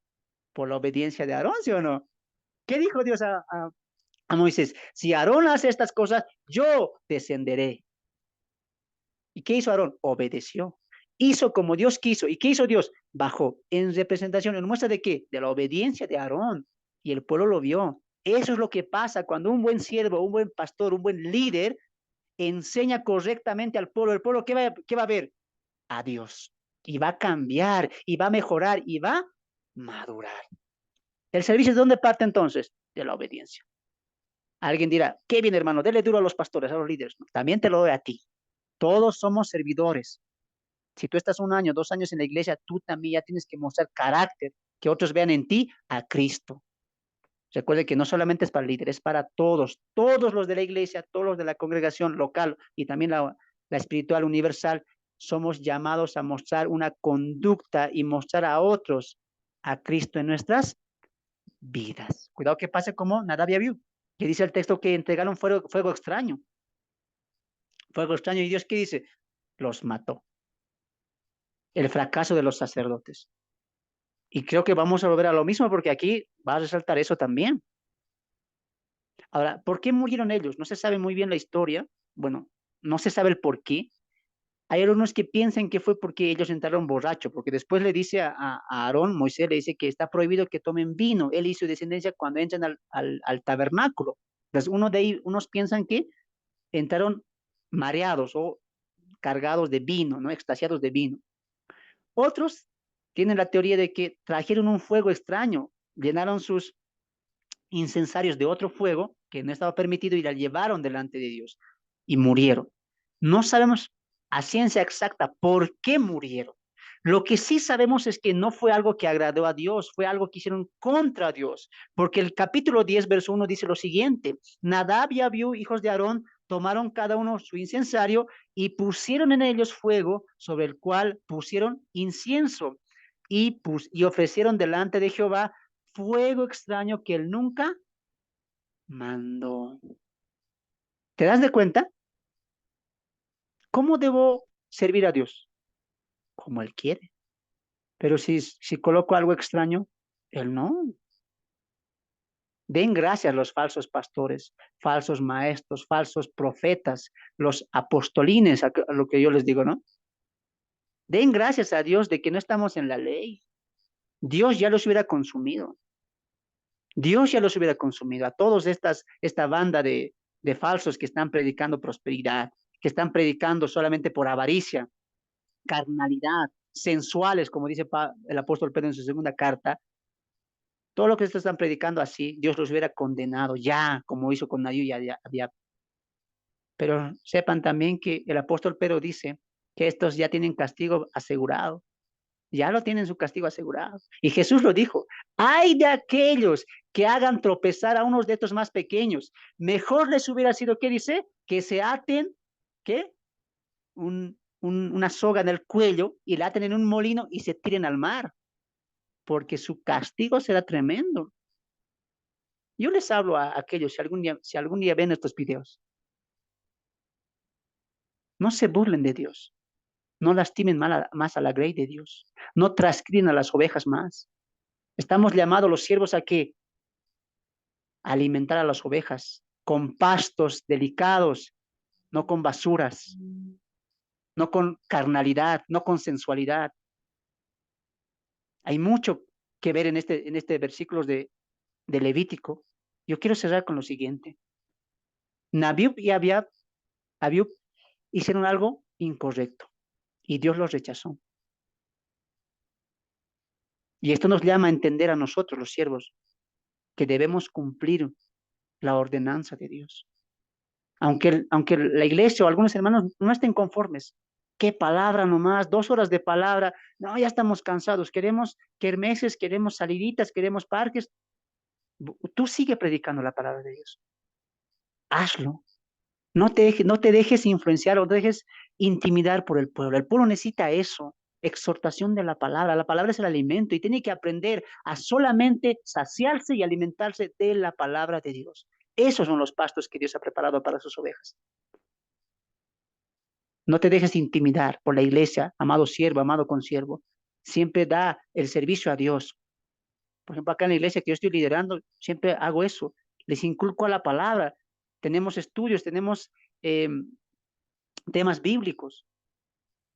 Por la obediencia de Aarón, ¿sí o no? ¿Qué dijo Dios a Moisés? Si Aarón hace estas cosas, yo descenderé. ¿Y qué hizo Aarón? Obedeció. Hizo como Dios quiso. ¿Y qué hizo Dios? Bajó en representación, en muestra de qué? De la obediencia de Aarón. Y el pueblo lo vio. Eso es lo que pasa cuando un buen siervo, un buen pastor, un buen líder enseña correctamente al pueblo. El pueblo, ¿qué va a ver? A Dios. Y va a cambiar, y va a mejorar, y va a madurar. ¿El servicio de dónde parte entonces? De la obediencia. Alguien dirá, qué bien hermano, dele duro a los pastores, a los líderes. También te lo doy a ti. Todos somos servidores. Si tú estás 1 año, 2 años en la iglesia, tú también ya tienes que mostrar carácter, que otros vean en ti a Cristo. Recuerde que no solamente es para líderes, es para todos, todos los de la iglesia, todos los de la congregación local y también la espiritual universal, somos llamados a mostrar una conducta y mostrar a otros a Cristo en nuestras vidas. Cuidado que pase como Nadab y Abiú, que dice el texto que entregaron fuego extraño. Fuego extraño, y Dios, ¿qué dice? Los mató. El fracaso de los sacerdotes. Y creo que vamos a volver a lo mismo porque aquí va a resaltar eso también. Ahora, ¿por qué murieron ellos? No se sabe muy bien la historia. Bueno, no se sabe el por qué. Hay algunos que piensan que fue porque ellos entraron borrachos, porque después le dice a Aarón, Moisés le dice que está prohibido que tomen vino, él y su descendencia cuando entran al tabernáculo. Entonces, unos piensan que entraron mareados o cargados de vino, ¿no? Extasiados de vino. Otros tienen la teoría de que trajeron un fuego extraño, llenaron sus incensarios de otro fuego que no estaba permitido y la llevaron delante de Dios y murieron. No sabemos a ciencia exacta por qué murieron. Lo que sí sabemos es que no fue algo que agradó a Dios, fue algo que hicieron contra Dios, porque el capítulo 10, verso 1 dice lo siguiente: Nadab y Abiú, hijos de Aarón, tomaron cada uno su incensario y pusieron en ellos fuego sobre el cual pusieron incienso y ofrecieron delante de Jehová fuego extraño que él nunca mandó. ¿Te das de cuenta? ¿Cómo debo servir a Dios? Como Él quiere. Pero si coloco algo extraño, Él no. Den gracias a los falsos pastores, falsos maestros, falsos profetas, los apostolines, a lo que yo les digo, ¿no? Den gracias a Dios de que no estamos en la ley. Dios ya los hubiera consumido. Dios ya los hubiera consumido a todos esta banda de falsos que están predicando prosperidad, que están predicando solamente por avaricia, carnalidad, sensuales, como dice el apóstol Pedro en su segunda carta. Todo lo que estos están predicando así, Dios los hubiera condenado ya, como hizo con Nayú y Abiab. Pero sepan también que el apóstol Pedro dice que estos ya tienen castigo asegurado. Ya lo tienen su castigo asegurado. Y Jesús lo dijo: ay de aquellos que hagan tropezar a unos de estos más pequeños. Mejor les hubiera sido, ¿qué dice? Que se aten, ¿qué? Una soga en el cuello y la aten en un molino y se tiren al mar, porque su castigo será tremendo. Yo les hablo a aquellos, si algún día ven estos videos, no se burlen de Dios, no lastimen más a la grey de Dios, no transcriben a las ovejas más. Estamos llamados los siervos a que alimentar a las ovejas con pastos delicados, no con basuras, no con carnalidad, no con sensualidad. Hay mucho que ver en este versículo de Levítico. Yo quiero cerrar con lo siguiente. Nabiub y Abiud hicieron algo incorrecto y Dios los rechazó. Y esto nos llama a entender a nosotros, los siervos, que debemos cumplir la ordenanza de Dios. Aunque la iglesia o algunos hermanos no estén conformes. Qué palabra nomás, 2 horas de palabra. No, ya estamos cansados. Queremos kermeses, queremos saliditas, queremos parques. Tú sigue predicando la palabra de Dios. Hazlo. No te dejes influenciar o te dejes intimidar por el pueblo. El pueblo necesita eso, exhortación de la palabra. La palabra es el alimento y tiene que aprender a solamente saciarse y alimentarse de la palabra de Dios. Esos son los pastos que Dios ha preparado para sus ovejas. No te dejes intimidar por la iglesia, amado siervo, amado consiervo. Siempre da el servicio a Dios. Por ejemplo, acá en la iglesia que yo estoy liderando, siempre hago eso. Les inculco a la palabra. Tenemos estudios, tenemos eh, temas bíblicos.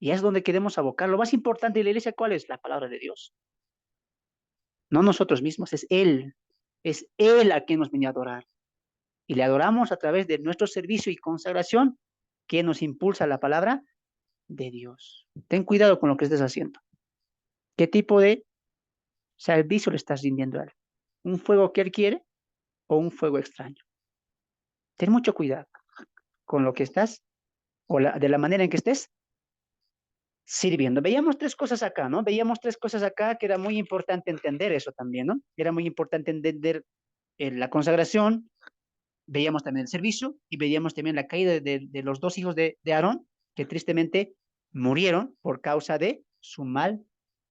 Y es donde queremos abocar. Lo más importante de la iglesia, ¿cuál es? La palabra de Dios. No nosotros mismos, es Él. Es Él a quien nos viene a adorar. Y le adoramos a través de nuestro servicio y consagración que nos impulsa la palabra de Dios. Ten cuidado con lo que estés haciendo. ¿Qué tipo de servicio le estás rindiendo a Él? ¿Un fuego que Él quiere o un fuego extraño? Ten mucho cuidado con lo que estás o de la manera en que estés sirviendo. Veíamos 3 cosas acá, ¿no? Veíamos 3 cosas acá que era muy importante entender eso también, ¿no? Era muy importante entender la consagración, veíamos también el servicio y veíamos también la caída de los 2 hijos de Aarón, que tristemente murieron por causa de su mal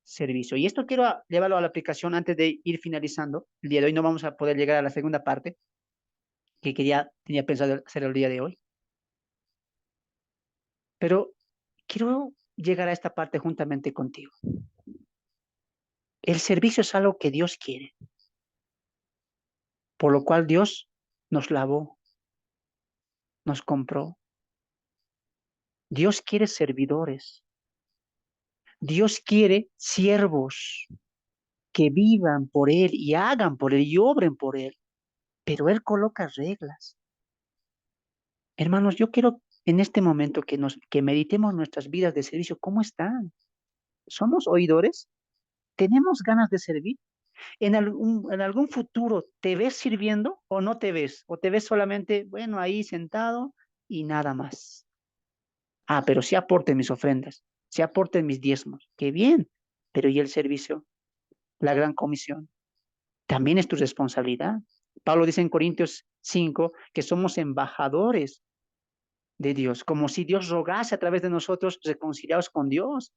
servicio. Y esto quiero llevarlo a la aplicación antes de ir finalizando. El día de hoy no vamos a poder llegar a la segunda parte que tenía pensado hacer el día de hoy. Pero quiero llegar a esta parte juntamente contigo. El servicio es algo que Dios quiere, por lo cual Dios nos lavó, nos compró. Dios quiere servidores. Dios quiere siervos que vivan por Él y hagan por Él y obren por Él. Pero Él coloca reglas. Hermanos, yo quiero en este momento que meditemos nuestras vidas de servicio. ¿Cómo están? ¿Somos oidores? ¿Tenemos ganas de servir? En algún futuro te ves sirviendo o no te ves? ¿O te ves solamente, bueno, ahí sentado y nada más? Ah, pero sí aporten mis ofrendas, sí aporten mis diezmos. Qué bien. Pero ¿y el servicio? La gran comisión. También es tu responsabilidad. Pablo dice en Corintios 5 que somos embajadores de Dios, como si Dios rogase a través de nosotros reconciliados con Dios.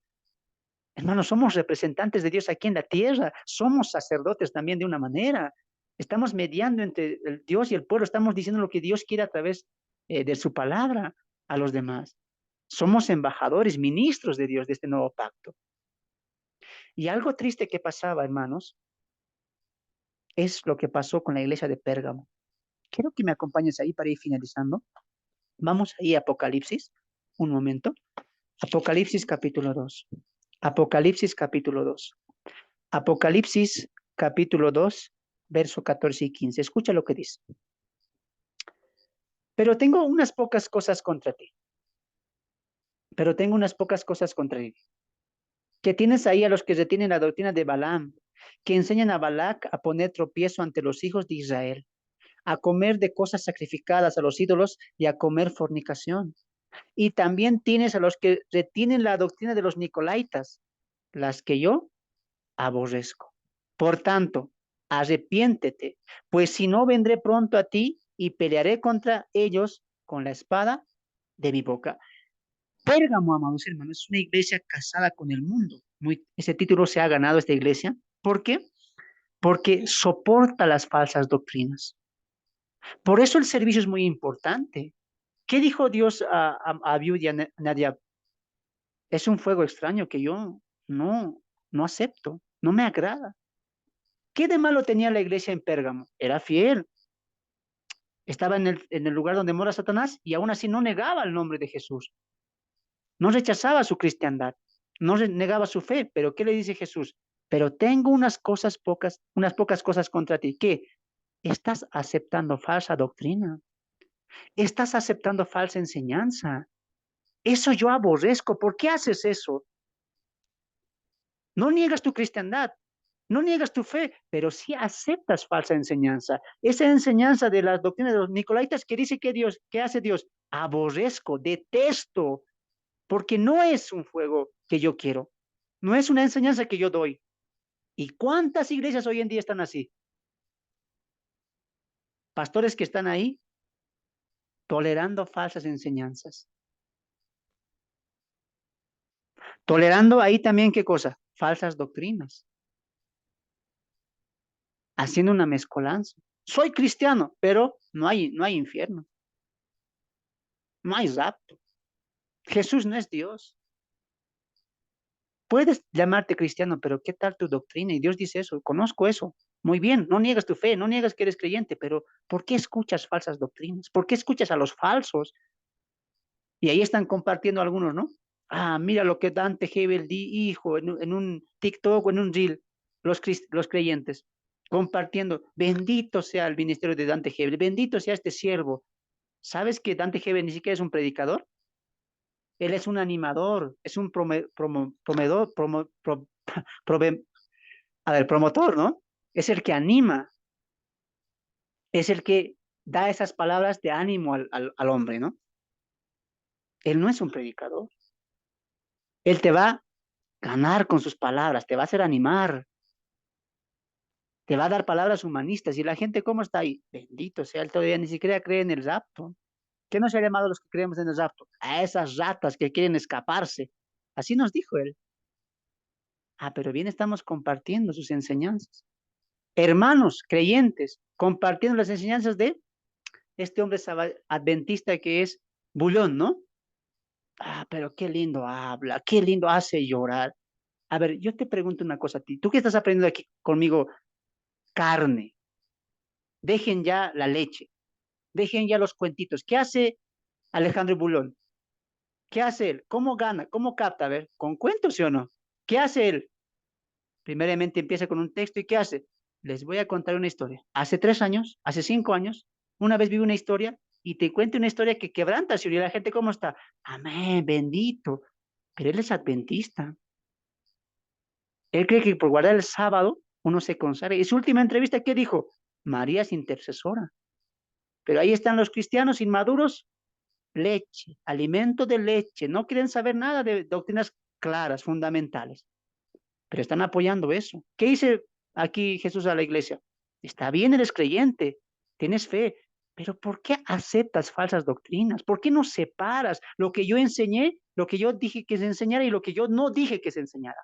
Hermanos, somos representantes de Dios aquí en la tierra, somos sacerdotes también de una manera. Estamos mediando entre el Dios y el pueblo, estamos diciendo lo que Dios quiere a través de su palabra a los demás. Somos embajadores, ministros de Dios de este nuevo pacto. Y algo triste que pasaba, hermanos, es lo que pasó con la iglesia de Pérgamo. Quiero que me acompañes ahí para ir finalizando. Vamos ahí a Apocalipsis, un momento. Apocalipsis capítulo 2. Apocalipsis capítulo 2. Apocalipsis capítulo 2, verso 14 y 15. Escucha lo que dice. Pero tengo unas pocas cosas contra ti. Pero tengo unas pocas cosas contra ti. Que tienes ahí a los que retienen la doctrina de Balaam, que enseñan a Balac a poner tropiezo ante los hijos de Israel, a comer de cosas sacrificadas a los ídolos y a comer fornicación. Y también tienes a los que retienen la doctrina de los Nicolaitas, las que yo aborrezco. Por tanto, arrepiéntete, pues si no vendré pronto a ti y pelearé contra ellos con la espada de mi boca. Pérgamo, amados hermanos, es una iglesia casada con el mundo. Ese título se ha ganado esta iglesia. ¿Por qué? Porque soporta las falsas doctrinas. Por eso el servicio es muy importante. ¿Qué dijo Dios a Abiud y a Nadiab? Es un fuego extraño que yo no acepto, no me agrada. ¿Qué de malo tenía la iglesia en Pérgamo? Era fiel, estaba en el lugar donde mora Satanás y aún así no negaba el nombre de Jesús, no rechazaba su cristiandad, no negaba su fe, pero ¿qué le dice Jesús? pero tengo unas pocas cosas contra ti. ¿Qué? Estás aceptando falsa doctrina, estás aceptando falsa enseñanza. Eso yo aborrezco. ¿Por qué haces eso? No niegas tu cristiandad, no niegas tu fe, pero sí aceptas falsa enseñanza. Esa enseñanza de las doctrinas de los nicolaitas que dice que Dios, ¿qué hace Dios? Aborrezco, detesto, porque no es un fuego que yo quiero, no es una enseñanza que yo doy. ¿Y cuántas iglesias hoy en día están así? Pastores que están ahí tolerando falsas enseñanzas. Tolerando ahí también, ¿qué cosa? Falsas doctrinas. Haciendo una mezcolanza. Soy cristiano, pero no hay infierno, no hay rapto. Jesús no es Dios. Puedes llamarte cristiano, pero ¿qué tal tu doctrina? Y Dios dice eso, conozco eso. Muy bien, no niegas tu fe, no niegas que eres creyente, pero ¿por qué escuchas falsas doctrinas? ¿Por qué escuchas a los falsos? Y ahí están compartiendo algunos, ¿no? Ah, mira lo que Dante Hebel dijo en un TikTok o en un Reel, los creyentes, compartiendo, bendito sea el ministerio de Dante Hebel, bendito sea este siervo. ¿Sabes que Dante Hebel ni siquiera es un predicador? Él es un animador, es un promedor, a ver, promotor, ¿no? Es el que anima, es el que da esas palabras de ánimo al hombre, ¿no? Él no es un predicador. Él te va a ganar con sus palabras, te va a hacer animar, te va a dar palabras humanistas. Y la gente, ¿cómo está ahí? Bendito sea, él todavía ni siquiera cree en el rapto. ¿Qué nos ha llamado a los que creemos en el rapto? A esas ratas que quieren escaparse. Así nos dijo él. Ah, pero bien estamos compartiendo sus enseñanzas. Hermanos creyentes, compartiendo las enseñanzas de este hombre adventista que es Bullón, ¿no? Ah, pero qué lindo habla, qué lindo hace llorar. A ver, yo te pregunto una cosa a ti. ¿Tú qué estás aprendiendo aquí conmigo? Carne. Dejen ya la leche, dejen ya los cuentitos. ¿Qué hace Alejandro Bulón? ¿Qué hace él? ¿Cómo gana? ¿Cómo capta? A ver, ¿con cuentos sí o no? ¿Qué hace él? Primeramente empieza con un texto y ¿qué hace? Les voy a contar una historia. Hace 3 años, hace 5 años, una vez vi una historia y te cuento una historia que quebranta, y la gente, ¿cómo está? Amén, bendito. Pero él es adventista. Él cree que por guardar el sábado uno se consagra. Y su última entrevista, ¿qué dijo? María es intercesora. Pero ahí están los cristianos inmaduros, leche, alimento de leche. No quieren saber nada de doctrinas claras, fundamentales, pero están apoyando eso. ¿Qué dice aquí Jesús a la iglesia? Está bien, eres creyente, tienes fe, pero ¿por qué aceptas falsas doctrinas? ¿Por qué no separas lo que yo enseñé, lo que yo dije que se enseñara y lo que yo no dije que se enseñara?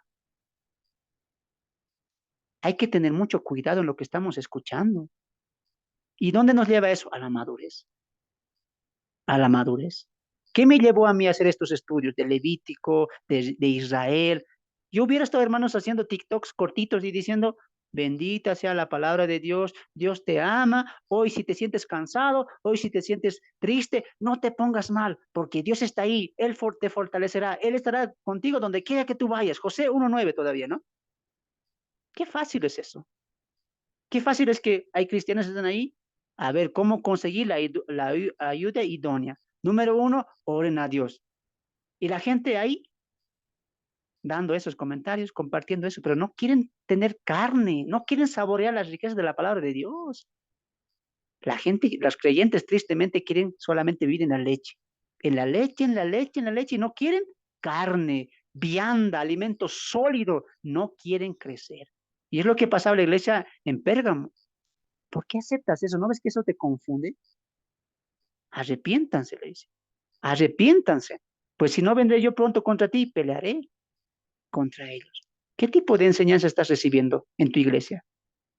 Hay que tener mucho cuidado en lo que estamos escuchando. ¿Y dónde nos lleva eso? A la madurez. A la madurez. ¿Qué me llevó a mí a hacer estos estudios de Levítico, de Israel? Yo hubiera estado, hermanos, haciendo TikToks cortitos y diciendo, bendita sea la palabra de Dios, Dios te ama, hoy si te sientes cansado, hoy si te sientes triste, no te pongas mal, porque Dios está ahí, Él te fortalecerá, Él estará contigo donde quiera que tú vayas. José 1:9 todavía, ¿no? Qué fácil es eso. Qué fácil es que hay cristianos que están ahí. A ver, ¿cómo conseguir la ayuda idónea? Número uno, oren a Dios. Y la gente ahí dando esos comentarios, compartiendo eso, pero no quieren tener carne, no quieren saborear las riquezas de la palabra de Dios. La gente, los creyentes tristemente quieren solamente vivir en la leche, en la leche, en la leche, en la leche, y no quieren carne, vianda, alimento sólido, no quieren crecer. Y es lo que pasaba en la iglesia en Pérgamo. ¿Por qué aceptas eso? ¿No ves que eso te confunde? Arrepiéntanse, le dice. Arrepiéntanse. Pues si no vendré yo pronto contra ti, pelearé contra ellos. ¿Qué tipo de enseñanza estás recibiendo en tu iglesia?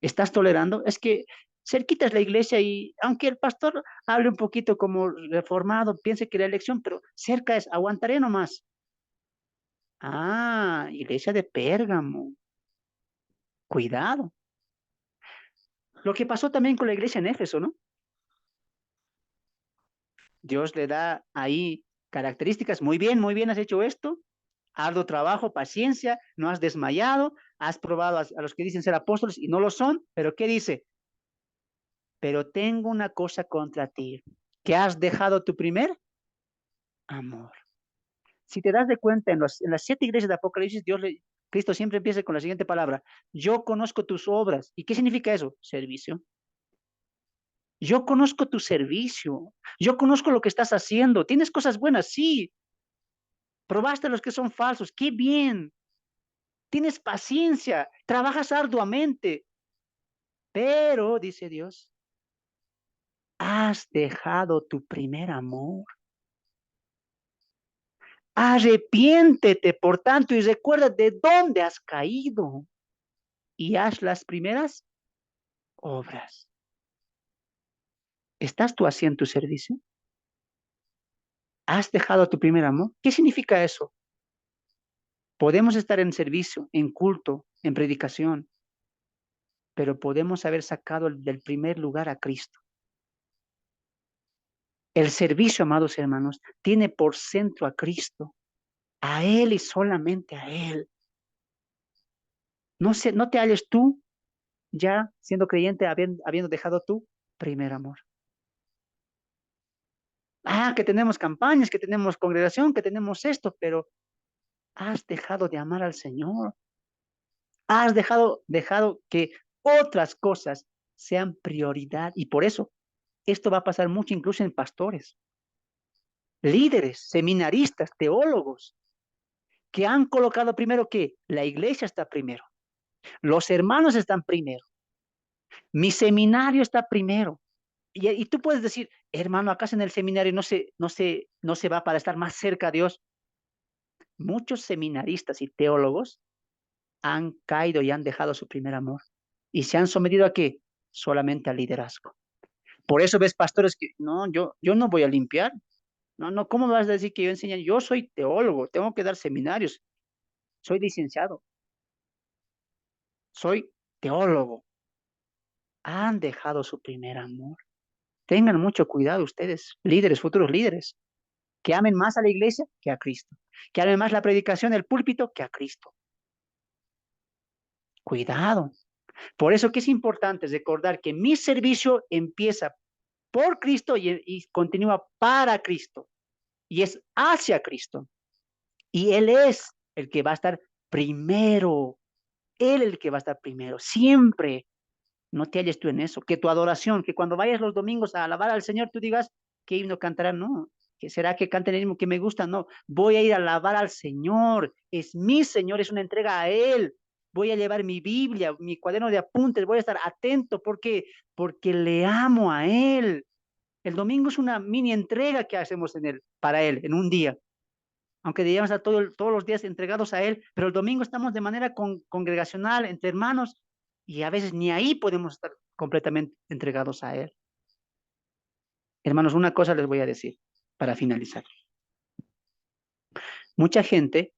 ¿Estás tolerando? Es que cerquita es la iglesia y aunque el pastor hable un poquito como reformado, piense que la elección, pero cerca es, aguantaré nomás. Ah, iglesia de Pérgamo. Cuidado. Lo que pasó también con la iglesia en Éfeso, ¿no? Dios le da ahí características. Muy bien, has hecho esto. Arduo trabajo, paciencia, no has desmayado. Has probado a los que dicen ser apóstoles y no lo son, pero ¿qué dice? Pero tengo una cosa contra ti, que has dejado tu primer amor. Si te das de cuenta, en las 7 iglesias de Apocalipsis, Cristo siempre empieza con la siguiente palabra: yo conozco tus obras. ¿Y qué significa eso? Servicio. Yo conozco tu servicio. Yo conozco lo que estás haciendo. Tienes cosas buenas, sí. Probaste los que son falsos. Qué bien. Tienes paciencia. Trabajas arduamente. Pero, dice Dios, has dejado tu primer amor. Arrepiéntete, por tanto, y recuerda de dónde has caído y haz las primeras obras. ¿Estás tú haciendo tu servicio? ¿Has dejado tu primer amor? ¿Qué significa eso? Podemos estar en servicio, en culto, en predicación, pero podemos haber sacado del primer lugar a Cristo. El servicio, amados hermanos, tiene por centro a Cristo, a Él y solamente a Él. No te halles tú ya siendo creyente, habiendo dejado tu primer amor. Que tenemos campañas, que tenemos congregación, que tenemos esto, pero has dejado de amar al Señor. Has dejado que otras cosas sean prioridad. Y por eso, esto va a pasar mucho incluso en pastores, líderes, seminaristas, teólogos, que han colocado primero que la iglesia está primero, los hermanos están primero, mi seminario está primero. Y tú puedes decir, hermano, acá en el seminario no se va para estar más cerca a Dios. Muchos seminaristas y teólogos han caído y han dejado su primer amor. ¿Y se han sometido a qué? Solamente al liderazgo. Por eso ves pastores que, no, yo no voy a limpiar. No, no, ¿cómo vas a decir que yo enseño? Yo soy teólogo, tengo que dar seminarios, soy licenciado, soy teólogo. Han dejado su primer amor. Tengan mucho cuidado ustedes, líderes, futuros líderes, que amen más a la iglesia que a Cristo, que amen más la predicación del púlpito que a Cristo. Cuidado. Por eso que es importante recordar que mi servicio empieza por Cristo y continúa para Cristo y es hacia Cristo. Y Él es el que va a estar primero. Él es el que va a estar primero. Siempre. No te halles tú en eso. Que tu adoración, que cuando vayas los domingos a alabar al Señor, tú digas, ¿qué himno cantarán? No. ¿Que será que canten el himno que me gusta? No. Voy a ir a alabar al Señor. Es mi Señor, es una entrega a Él. Voy a llevar mi Biblia, mi cuaderno de apuntes, voy a estar atento porque le amo a Él. El domingo es una mini entrega que hacemos para Él, en un día. Aunque debíamos estar todos los días entregados a Él, pero el domingo estamos de manera congregacional, entre hermanos, y a veces ni ahí podemos estar completamente entregados a Él. Hermanos, una cosa les voy a decir para finalizar. Mucha gente,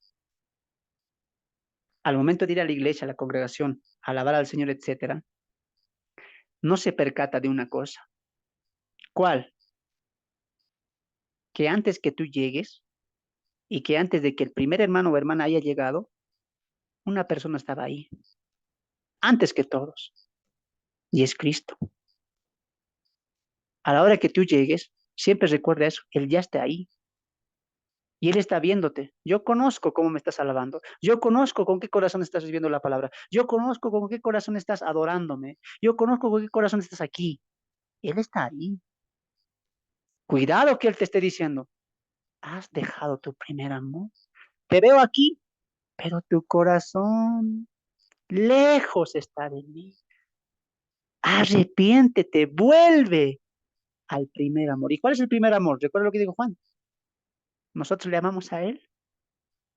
al momento de ir a la iglesia, a la congregación, a alabar al Señor, etcétera, no se percata de una cosa. ¿Cuál? Que antes que tú llegues y que antes de que el primer hermano o hermana haya llegado, una persona estaba ahí, antes que todos, y es Cristo. A la hora que tú llegues, siempre recuerda eso, Él ya está ahí. Y Él está viéndote. Yo conozco cómo me estás alabando. Yo conozco con qué corazón estás viviendo la palabra. Yo conozco con qué corazón estás adorándome. Yo conozco con qué corazón estás aquí. Él está ahí. Cuidado que Él te esté diciendo, has dejado tu primer amor. Te veo aquí, pero tu corazón lejos está de mí. Arrepiéntete, vuelve al primer amor. ¿Y cuál es el primer amor? Recuerda lo que dijo Juan. Nosotros le amamos a Él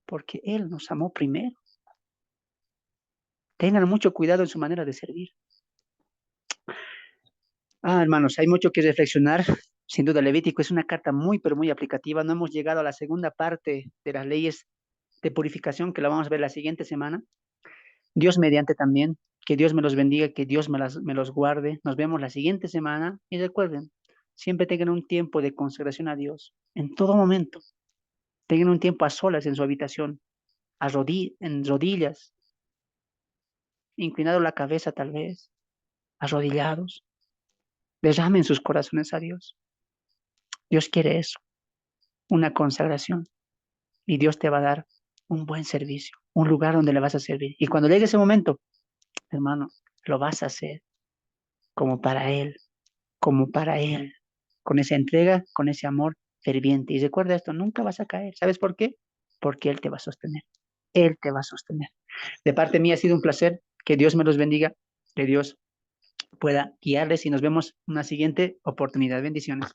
porque Él nos amó primero. Tengan mucho cuidado en su manera de servir. Hermanos, hay mucho que reflexionar. Sin duda, Levítico es una carta muy, pero muy aplicativa. No hemos llegado a la segunda parte de las leyes de purificación, que la vamos a ver la siguiente semana. Dios mediante también. Que Dios me los bendiga, que Dios me los guarde. Nos vemos la siguiente semana. Y recuerden, siempre tengan un tiempo de consagración a Dios. En todo momento. Tengan un tiempo a solas en su habitación, en rodillas, inclinado la cabeza tal vez, arrodillados, derramen sus corazones a Dios. Dios quiere eso, una consagración, y Dios te va a dar un buen servicio, un lugar donde le vas a servir. Y cuando llegue ese momento, hermano, lo vas a hacer como para Él, como para Él, con esa entrega, con ese amor ferviente. Y recuerda esto, nunca vas a caer. ¿Sabes por qué? Porque Él te va a sostener. Él te va a sostener. De parte mía ha sido un placer. Que Dios me los bendiga. Que Dios pueda guiarles y nos vemos en una siguiente oportunidad. Bendiciones.